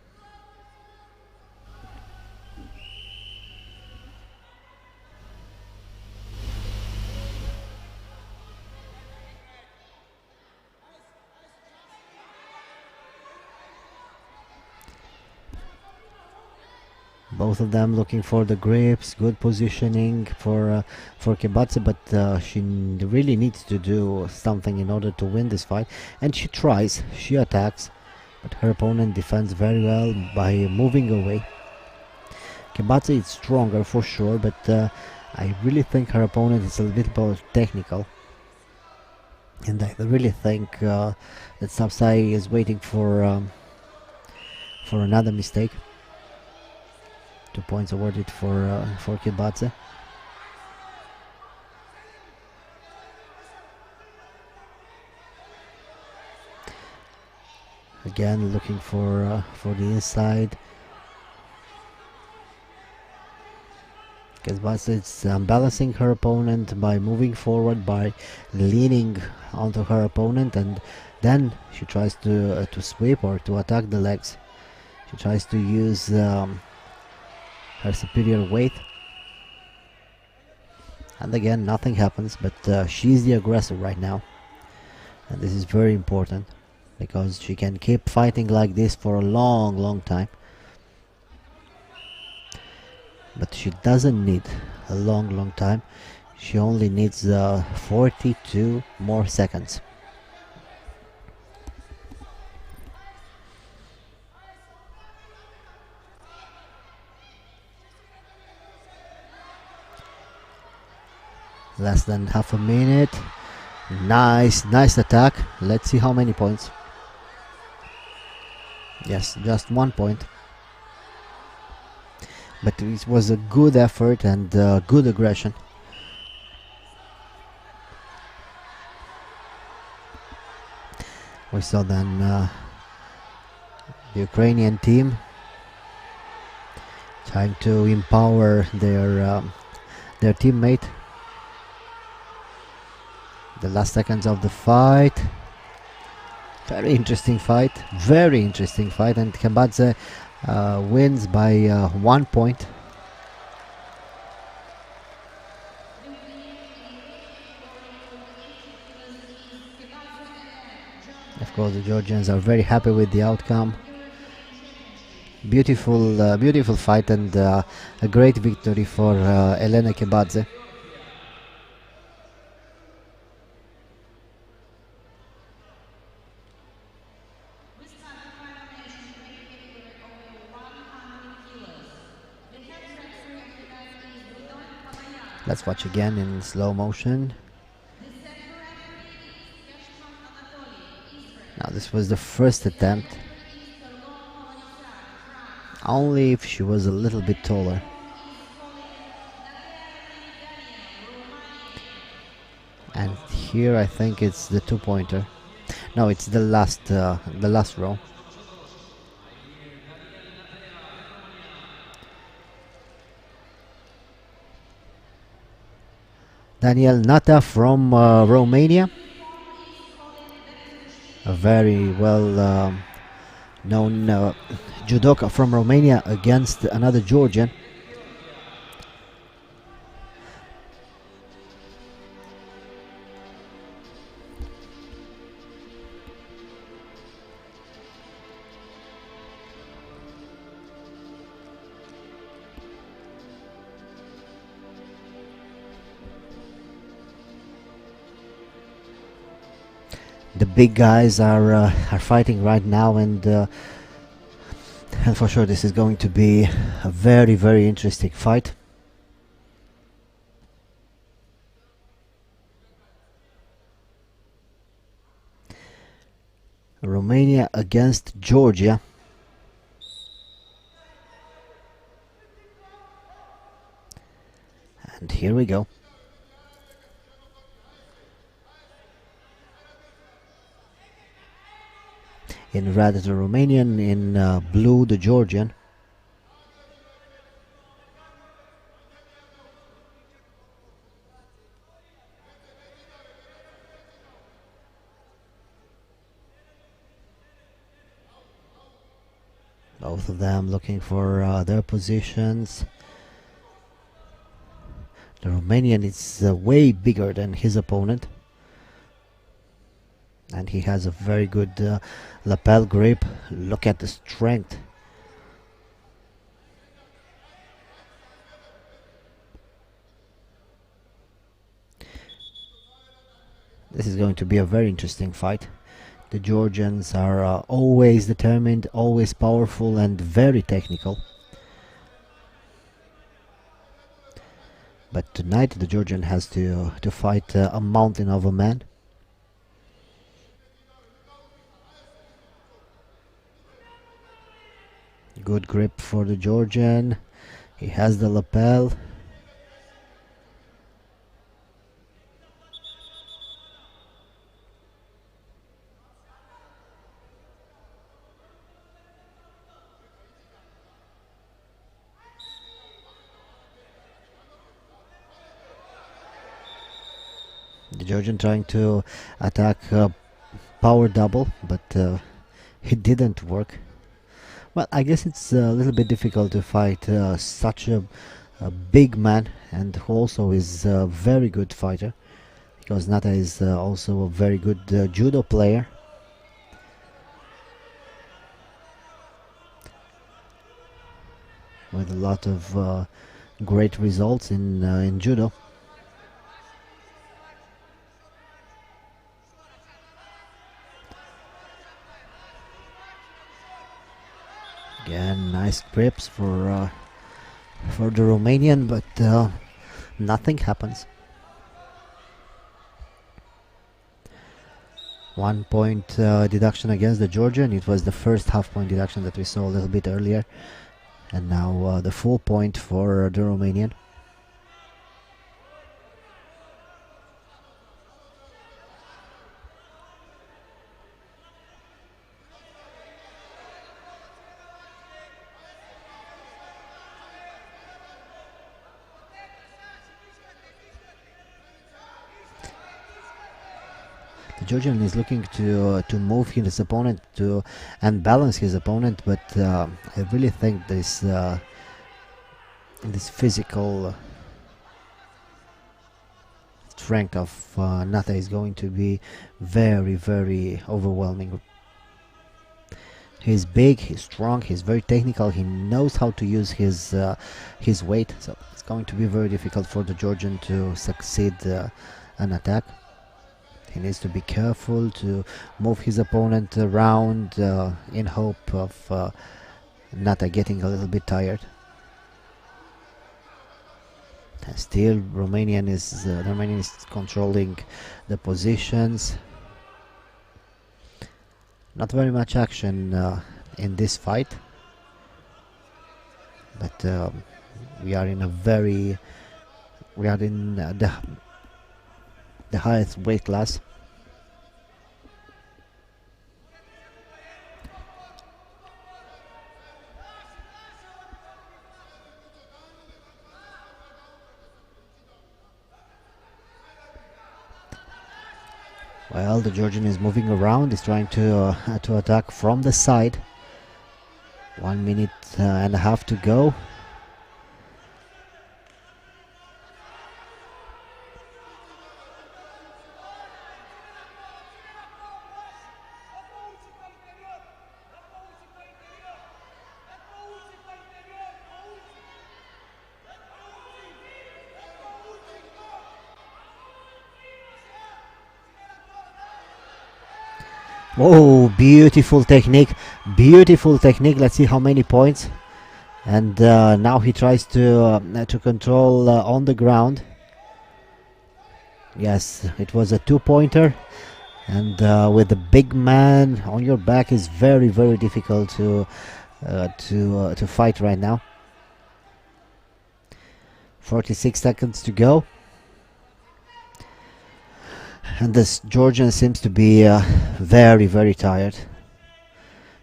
Both of them looking for the grips, good positioning for Kebatse, but she really needs to do something in order to win this fight. And she tries, she attacks, but her opponent defends very well by moving away. Kebatse is stronger for sure, but I really think her opponent is a little bit more technical. And I really think that Sapsai is waiting for another mistake. 2 points awarded for Kebatse. Again, looking for the inside. Kebatse is balancing her opponent by moving forward, by leaning onto her opponent, and then she tries to sweep or to attack the legs. She tries to use her superior weight, and again nothing happens, but she's the aggressor right now, and this is very important because she can keep fighting like this for a long time, but she doesn't need a long time. She only needs 42 more seconds. Less than half a minute. Nice attack. Let's see how many points. Yes, just 1 point. But it was a good effort and good aggression. We saw then the Ukrainian team trying to empower their teammate. The last seconds of the fight. Very interesting fight, and Kebatse wins by 1 point. Of course, the Georgians are very happy with the outcome. Beautiful fight, and a great victory for Elena Kebatse. Let's watch again in slow motion. Now this was the first attempt. Only if she was a little bit taller. And here I think it's the 2-pointer. No, it's the last row. Daniel Nata from Romania, a very well known judoka from Romania against another Georgian. The big guys are fighting right now, and for sure this is going to be a very interesting fight. Romania against Georgia. And here we go. In red the Romanian, in blue the Georgian. Both of them looking for their positions. The Romanian is way bigger than his opponent, and he has a very good lapel grip. Look at the strength. This is going to be a very interesting fight. The Georgians are always determined, always powerful, and very technical. But tonight the Georgian has to fight a mountain of a man. Good grip for the Georgian. He has the lapel. The Georgian trying to attack power double, but it didn't work. Well, I guess it's a little bit difficult to fight such a big man, and who also is a very good fighter, because Nata is also a very good judo player. With a lot of great results in judo. Again, nice grips for the Romanian, but nothing happens. 1 point deduction against the Georgian. It was the first half-point deduction that we saw a little bit earlier, and now the full point for the Romanian. The Georgian is looking to move his opponent and balance his opponent, but I really think this physical strength of Nata is going to be very, very overwhelming. He's big, he's strong, he's very technical, he knows how to use his weight, so it's going to be very difficult for the Georgian to succeed an attack. He needs to be careful to move his opponent around in hope of Nata getting a little bit tired. And still, the Romanian is controlling the positions. Not very much action in this fight, but we are in the highest weight class. Well, the Georgian is moving around, is trying to attack from the side. 1 minute and a half to go. Oh, beautiful technique, beautiful technique. Let's see how many points. And now he tries to control on the ground. Yes, it was a 2-pointer, And with the big man on your back is very, very difficult to fight right now. 46 seconds to go. And this Georgian seems to be very, very tired.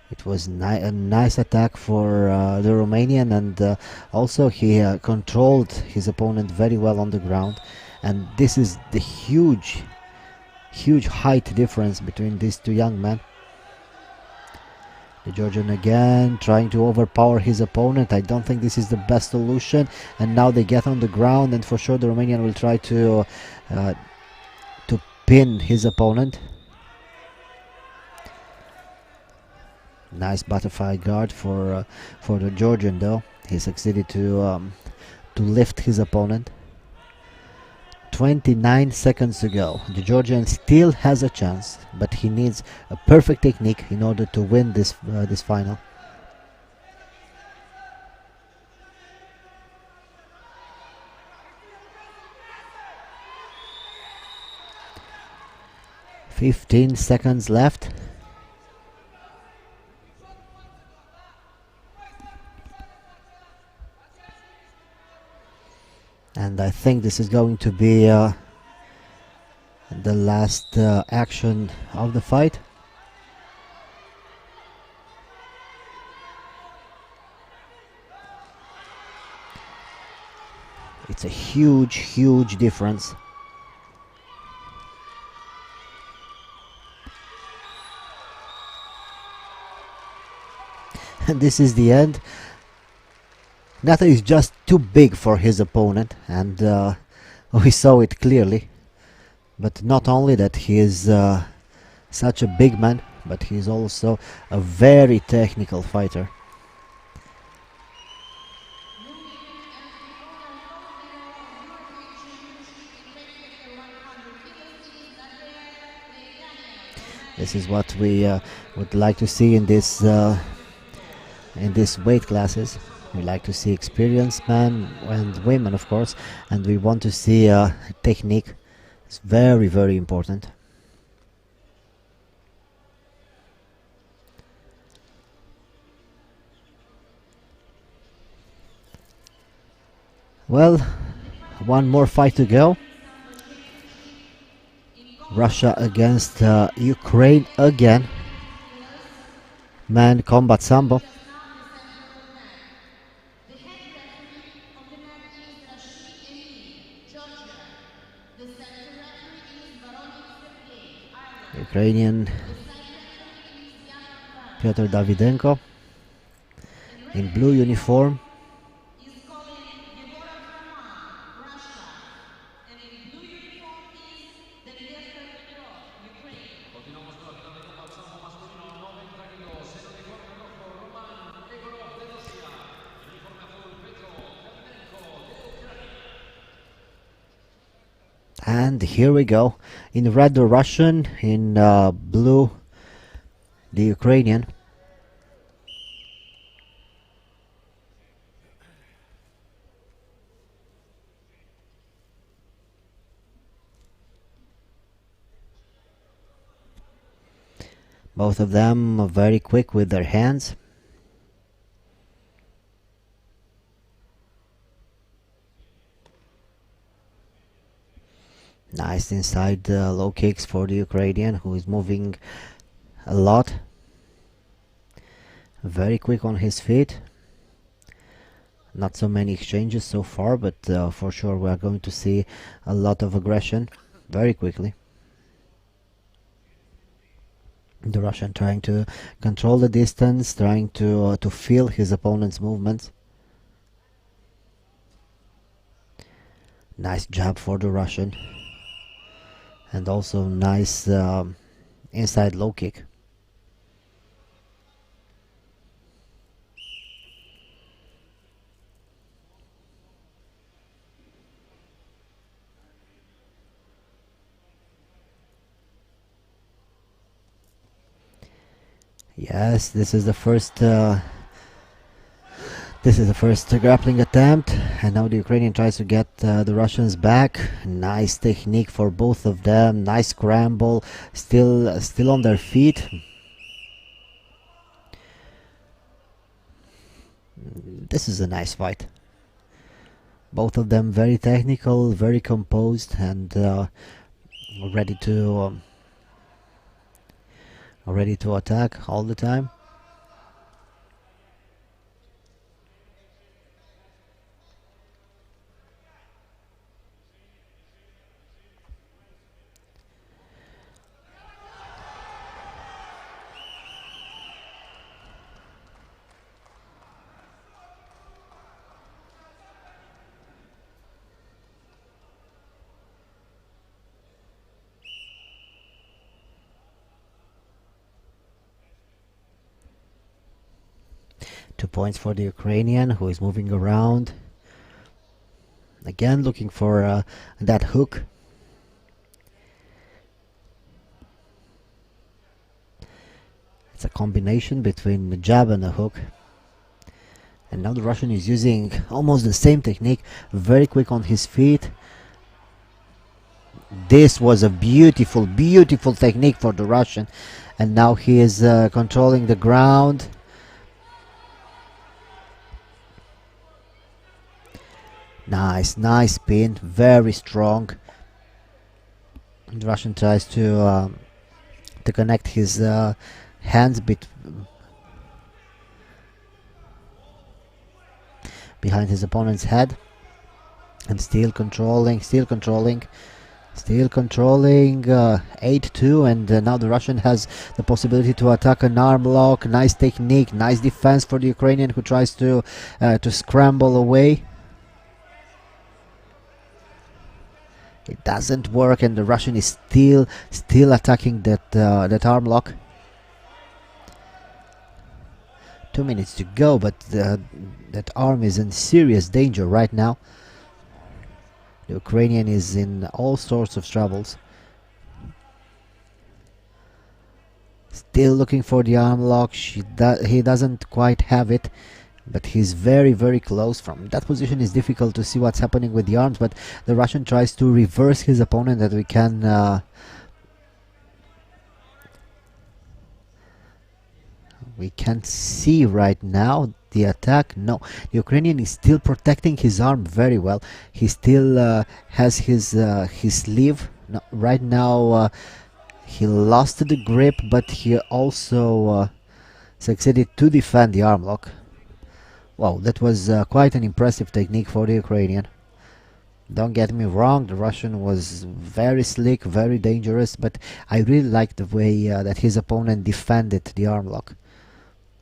It was a nice attack for the Romanian, and also he controlled his opponent very well on the ground. And this is the huge height difference between these two young men. The Georgian again trying to overpower his opponent. I don't think this is the best solution. And now they get on the ground, and for sure the Romanian will try to pin his opponent. Nice butterfly guard for the Georgian though. He succeeded to lift his opponent. 29 seconds to go. The Georgian still has a chance, but he needs a perfect technique in order to win this final. "15 seconds left. And I think this is going to be the last action of the fight. It's a huge difference. And this is the end. Nata is just too big for his opponent, and we saw it clearly. But not only that, he is such a big man, but he is also a very technical fighter. This is what we would like to see in this weight classes. We like to see experienced men and women, of course, and we want to see technique. It's very, very important. Well, one more fight to go. Russia against Ukraine again. Men combat sambo. Ukrainian Piotr Davidenko in blue uniform. And here we go. In red the Russian, in blue the Ukrainian. Both of them are very quick with their hands. Nice inside low kicks for the Ukrainian, who is moving a lot. Very quick on his feet. Not so many exchanges so far, but for sure we are going to see a lot of aggression very quickly. The Russian trying to control the distance, trying to feel his opponent's movements. Nice jab for the Russian. And also nice inside low kick. Yes, this is the first This is the first grappling attempt, and now the Ukrainian tries to get the Russians back. Nice technique for both of them. Nice scramble. Still on their feet. This is a nice fight. Both of them very technical, very composed, and ready to attack all the time. Points for the Ukrainian, who is moving around again, looking for that hook. It's a combination between the jab and the hook, and now the Russian is using almost the same technique, very quick on his feet. This was a beautiful technique for the Russian, and now he is controlling the ground. Nice spin, very strong. The Russian tries to connect his hands behind his opponent's head, and still controlling. 8-2, and now the Russian has the possibility to attack an arm lock. Nice technique, nice defense for the Ukrainian, who tries to scramble away. It doesn't work, and the Russian is still attacking that arm lock. 2 minutes to go, but that arm is in serious danger right now. The Ukrainian is in all sorts of troubles. Still looking for the arm lock. He doesn't quite have it, but he's very close. From that position it's difficult to see what's happening with the arms, but the Russian tries to reverse his opponent, that we can see right now the attack. No, the Ukrainian is still protecting his arm very well. He still has his sleeve. No, right now he lost the grip, but he also succeeded to defend the arm lock. Wow, that was quite an impressive technique for the Ukrainian. Don't get me wrong, the Russian was very slick, very dangerous, but I really liked the way that his opponent defended the arm lock,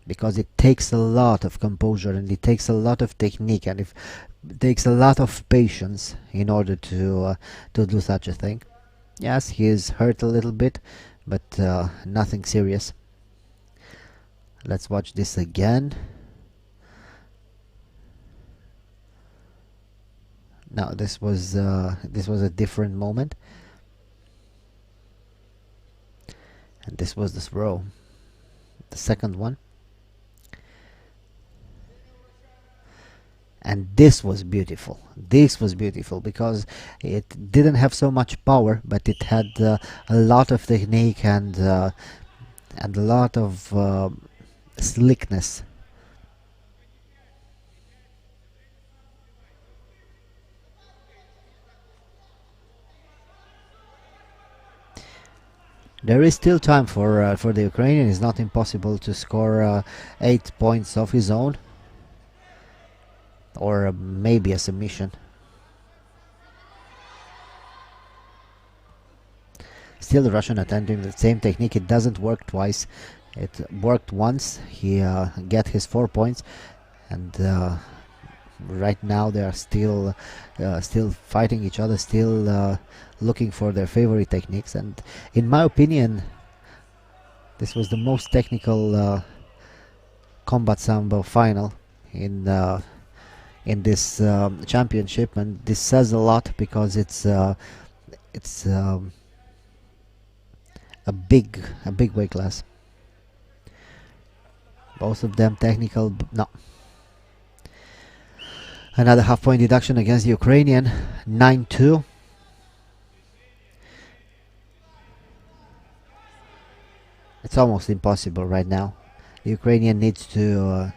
because it takes a lot of composure, and it takes a lot of technique, and it takes a lot of patience in order to do such a thing. Yes, he is hurt a little bit, but nothing serious. Let's watch this again. Now this was a different moment, and this was the throw, the second one, and this was beautiful. This was beautiful because it didn't have so much power, but it had a lot of technique and a lot of slickness. There is still time for the Ukrainian. It's not impossible to score 8 points of his own, or maybe a submission. Still the Russian attempting the same technique. It doesn't work twice. It worked once. He get his 4 points, and right now they are still fighting each other, still looking for their favorite techniques. And in my opinion, this was the most technical combat sambo final in this championship, and this says a lot because it's a big weight class. Both of them technical. No, Another half-point deduction against the Ukrainian, 9-2. It's almost impossible right now. The Ukrainian uh,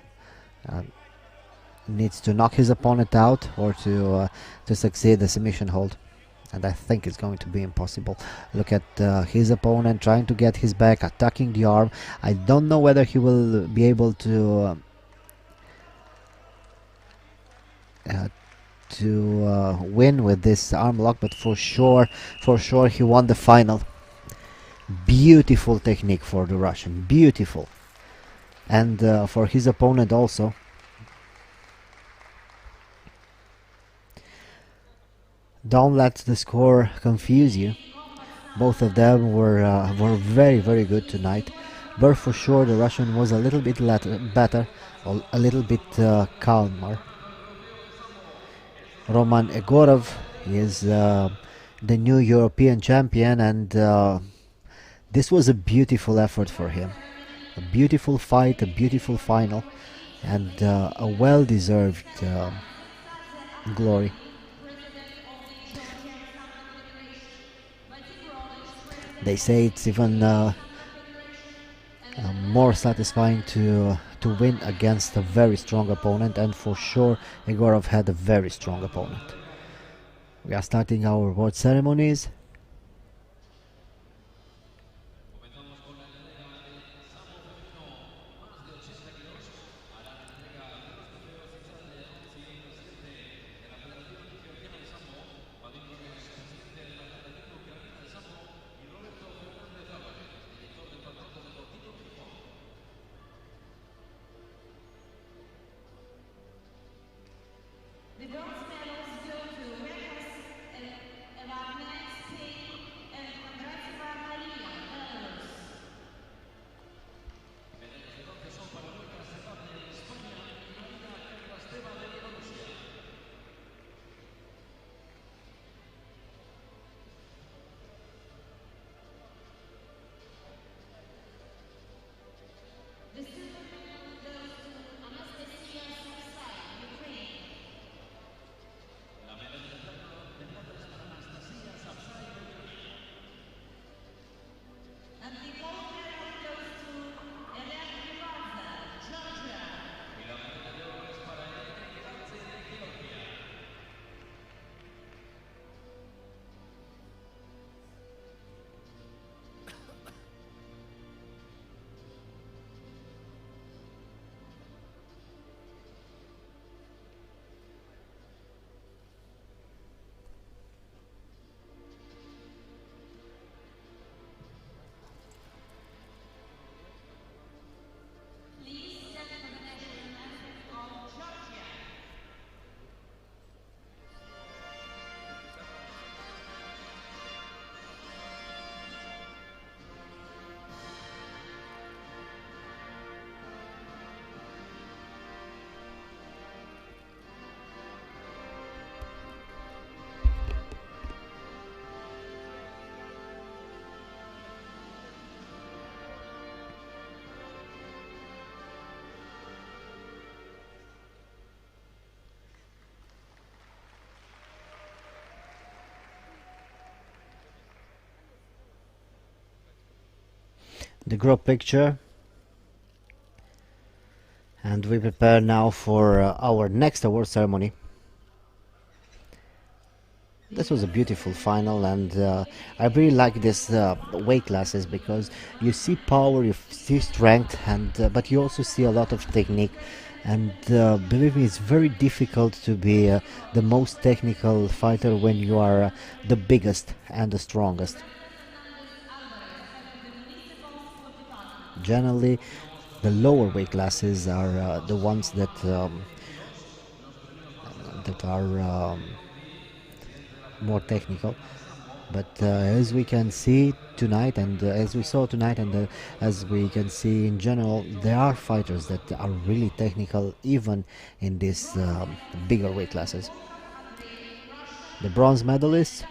needs to knock his opponent out or to succeed the submission hold, and I think it's going to be impossible. Look at his opponent trying to get his back, attacking the arm. I don't know whether he will be able to win with this arm lock, but for sure he won the final. Beautiful technique for the Russian, beautiful, and for his opponent also. Don't let the score confuse you. Both of them were very good tonight. But for sure the Russian was a little bit better, or a little bit calmer. Roman Egorov is the new European champion, and this was a beautiful effort for him. A beautiful fight, a beautiful final, and a well-deserved glory. They say it's even more satisfying to win against a very strong opponent, and for sure Egorov had a very strong opponent. We are starting our award ceremonies. The bronze medals go to Mekas Evadne, Spain, and Kondratseva Maria, Belarus. The silver medal goes to Anastasia Savsai, Ukraine. And the gold medal goes to Elena Ivanza, Georgia. Please stand for the national anthem of Georgia. The group picture, and we prepare now for our next award ceremony. This was a beautiful final, and I really like this weight classes because you see power, you see strength, and but you also see a lot of technique. And believe me, it's very difficult to be the most technical fighter when you are the biggest and the strongest. Generally, the lower weight classes are the ones that are more technical. But as we can see tonight, and as we saw tonight, and as we can see in general, there are fighters that are really technical even in these bigger weight classes. The bronze medalists: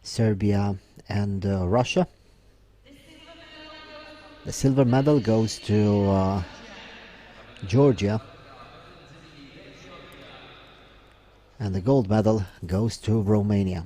Serbia and Russia. The silver medal goes to Georgia, and the gold medal goes to Romania.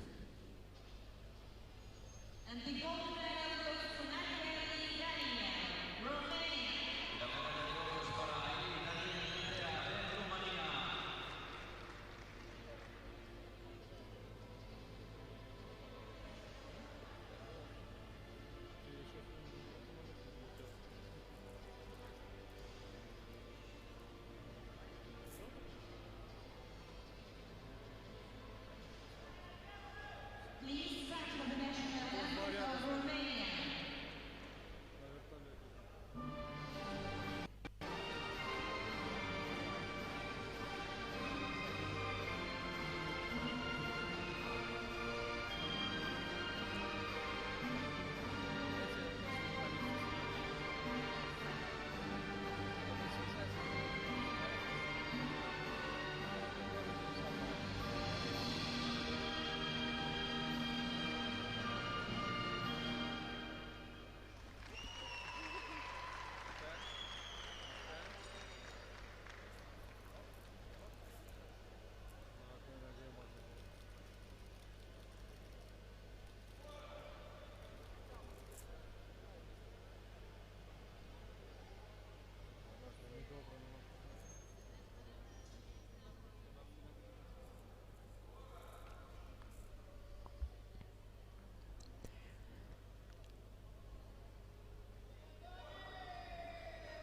Please stand for the national anthem of Romania.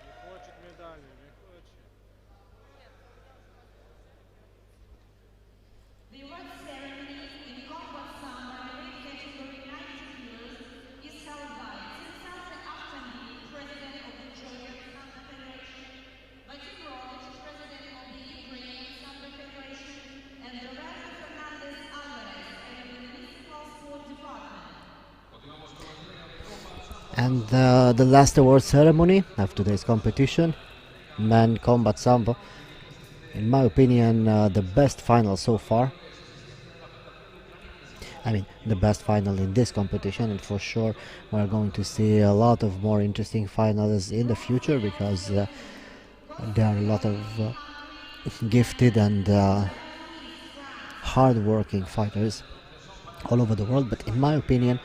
Не хочет медали, не хочет. The award ceremony in combat samba weight category 90 kilos is held by Zinsalze Aftambi, President of the Georgian Samba Federation, Vadim Rolich, President of the Ukrainian Samba Federation, and Roberto Fernandez Alvarez, head of the Municipal Sport Department. And the last award ceremony of today's competition, men combat sambo. In my opinion, the best final so far. I mean, the best final in this competition, and for sure we're going to see a lot of more interesting finals in the future, because there are a lot of gifted and hard-working fighters all over the world. But in my opinion,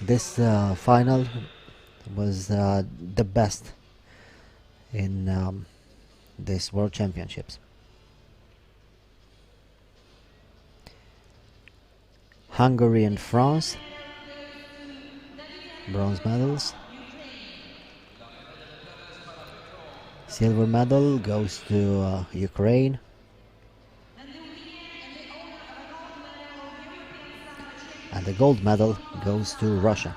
this final was the best in this World Championships. Hungary and France, bronze medals. Silver medal goes to Ukraine. And the gold medal goes to Russia.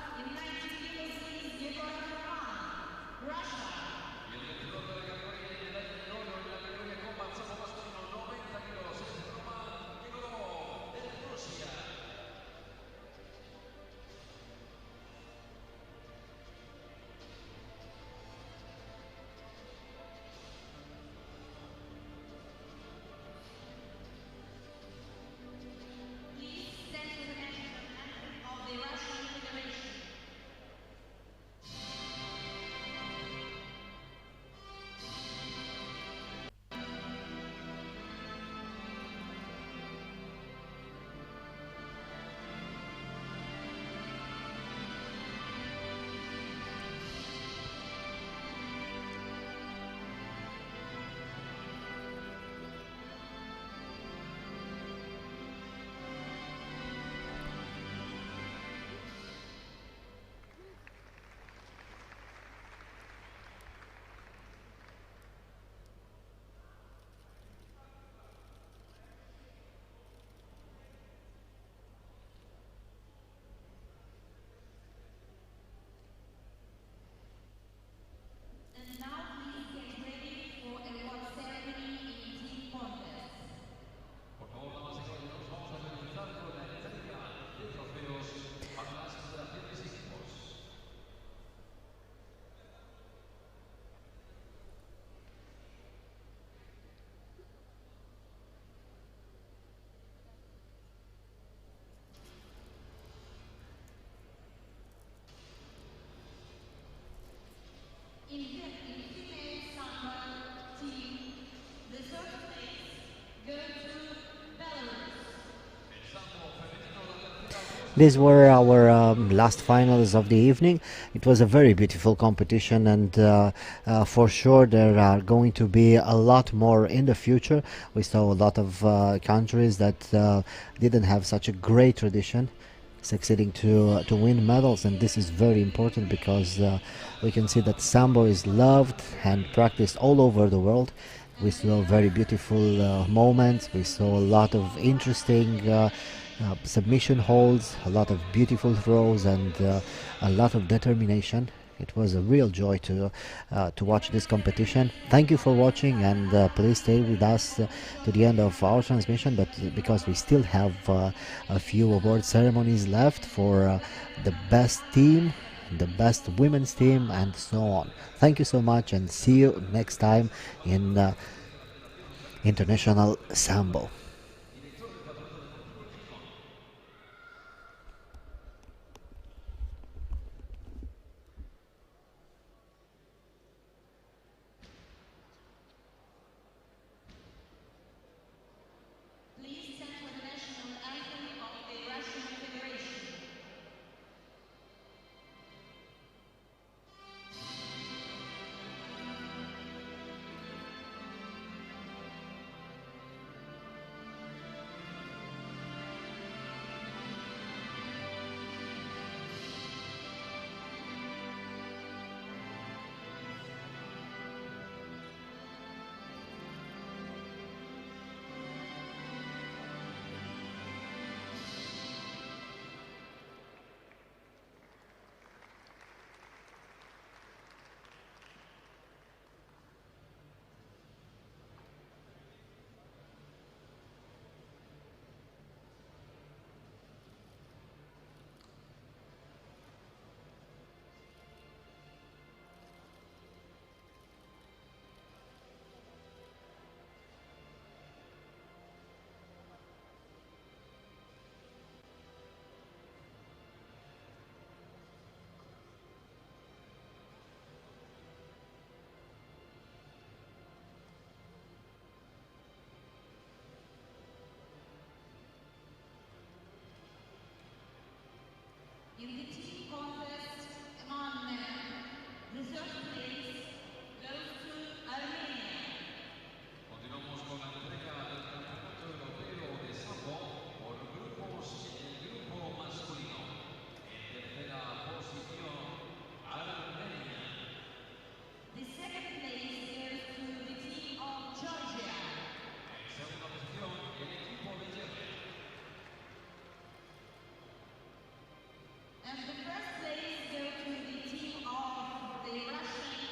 Please stand for the national anthem of the Russian Federation. These were our last finals of the evening. It was a very beautiful competition, and for sure there are going to be a lot more in the future. We saw a lot of countries that didn't have such a great tradition succeeding to win medals, and this is very important because we can see that Sambo is loved and practiced all over the world. We saw very beautiful moments. We saw a lot of interesting submission holds, a lot of beautiful throws, and a lot of determination. It was a real joy to watch this competition. Thank you for watching, and please stay with us to the end of our transmission, but because we still have a few award ceremonies left for the best team, the best women's team, and so on. Thank you so much, and see you next time in International Sambo. Please stand for the national anthem of the Russian Federation. In the team contest among men, the third place goes to Armenia. Continuamos con la entrega del Campeonato Europeo de Sambo por grupos en el grupo masculino. En tercera posición, Armenia. The second place goes to the team of Georgia. En segunda posición, el equipo de Georgia. And the first place goes to the team of the Russian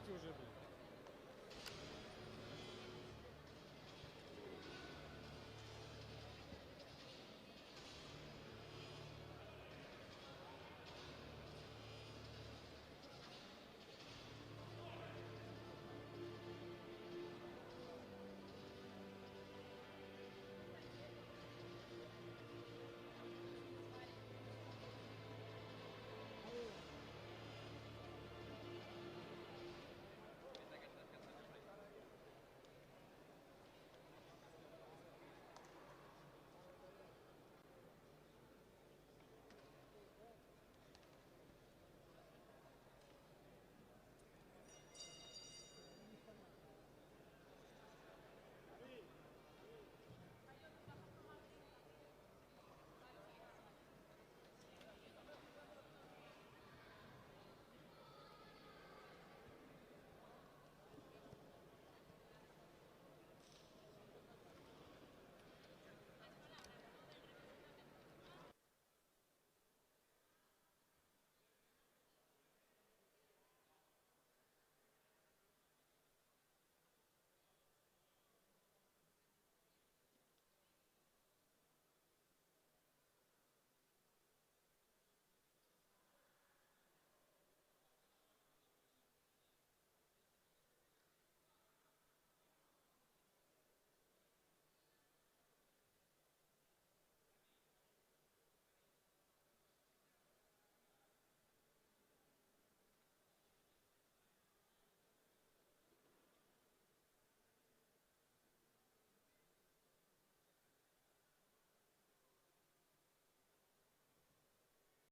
exclusively.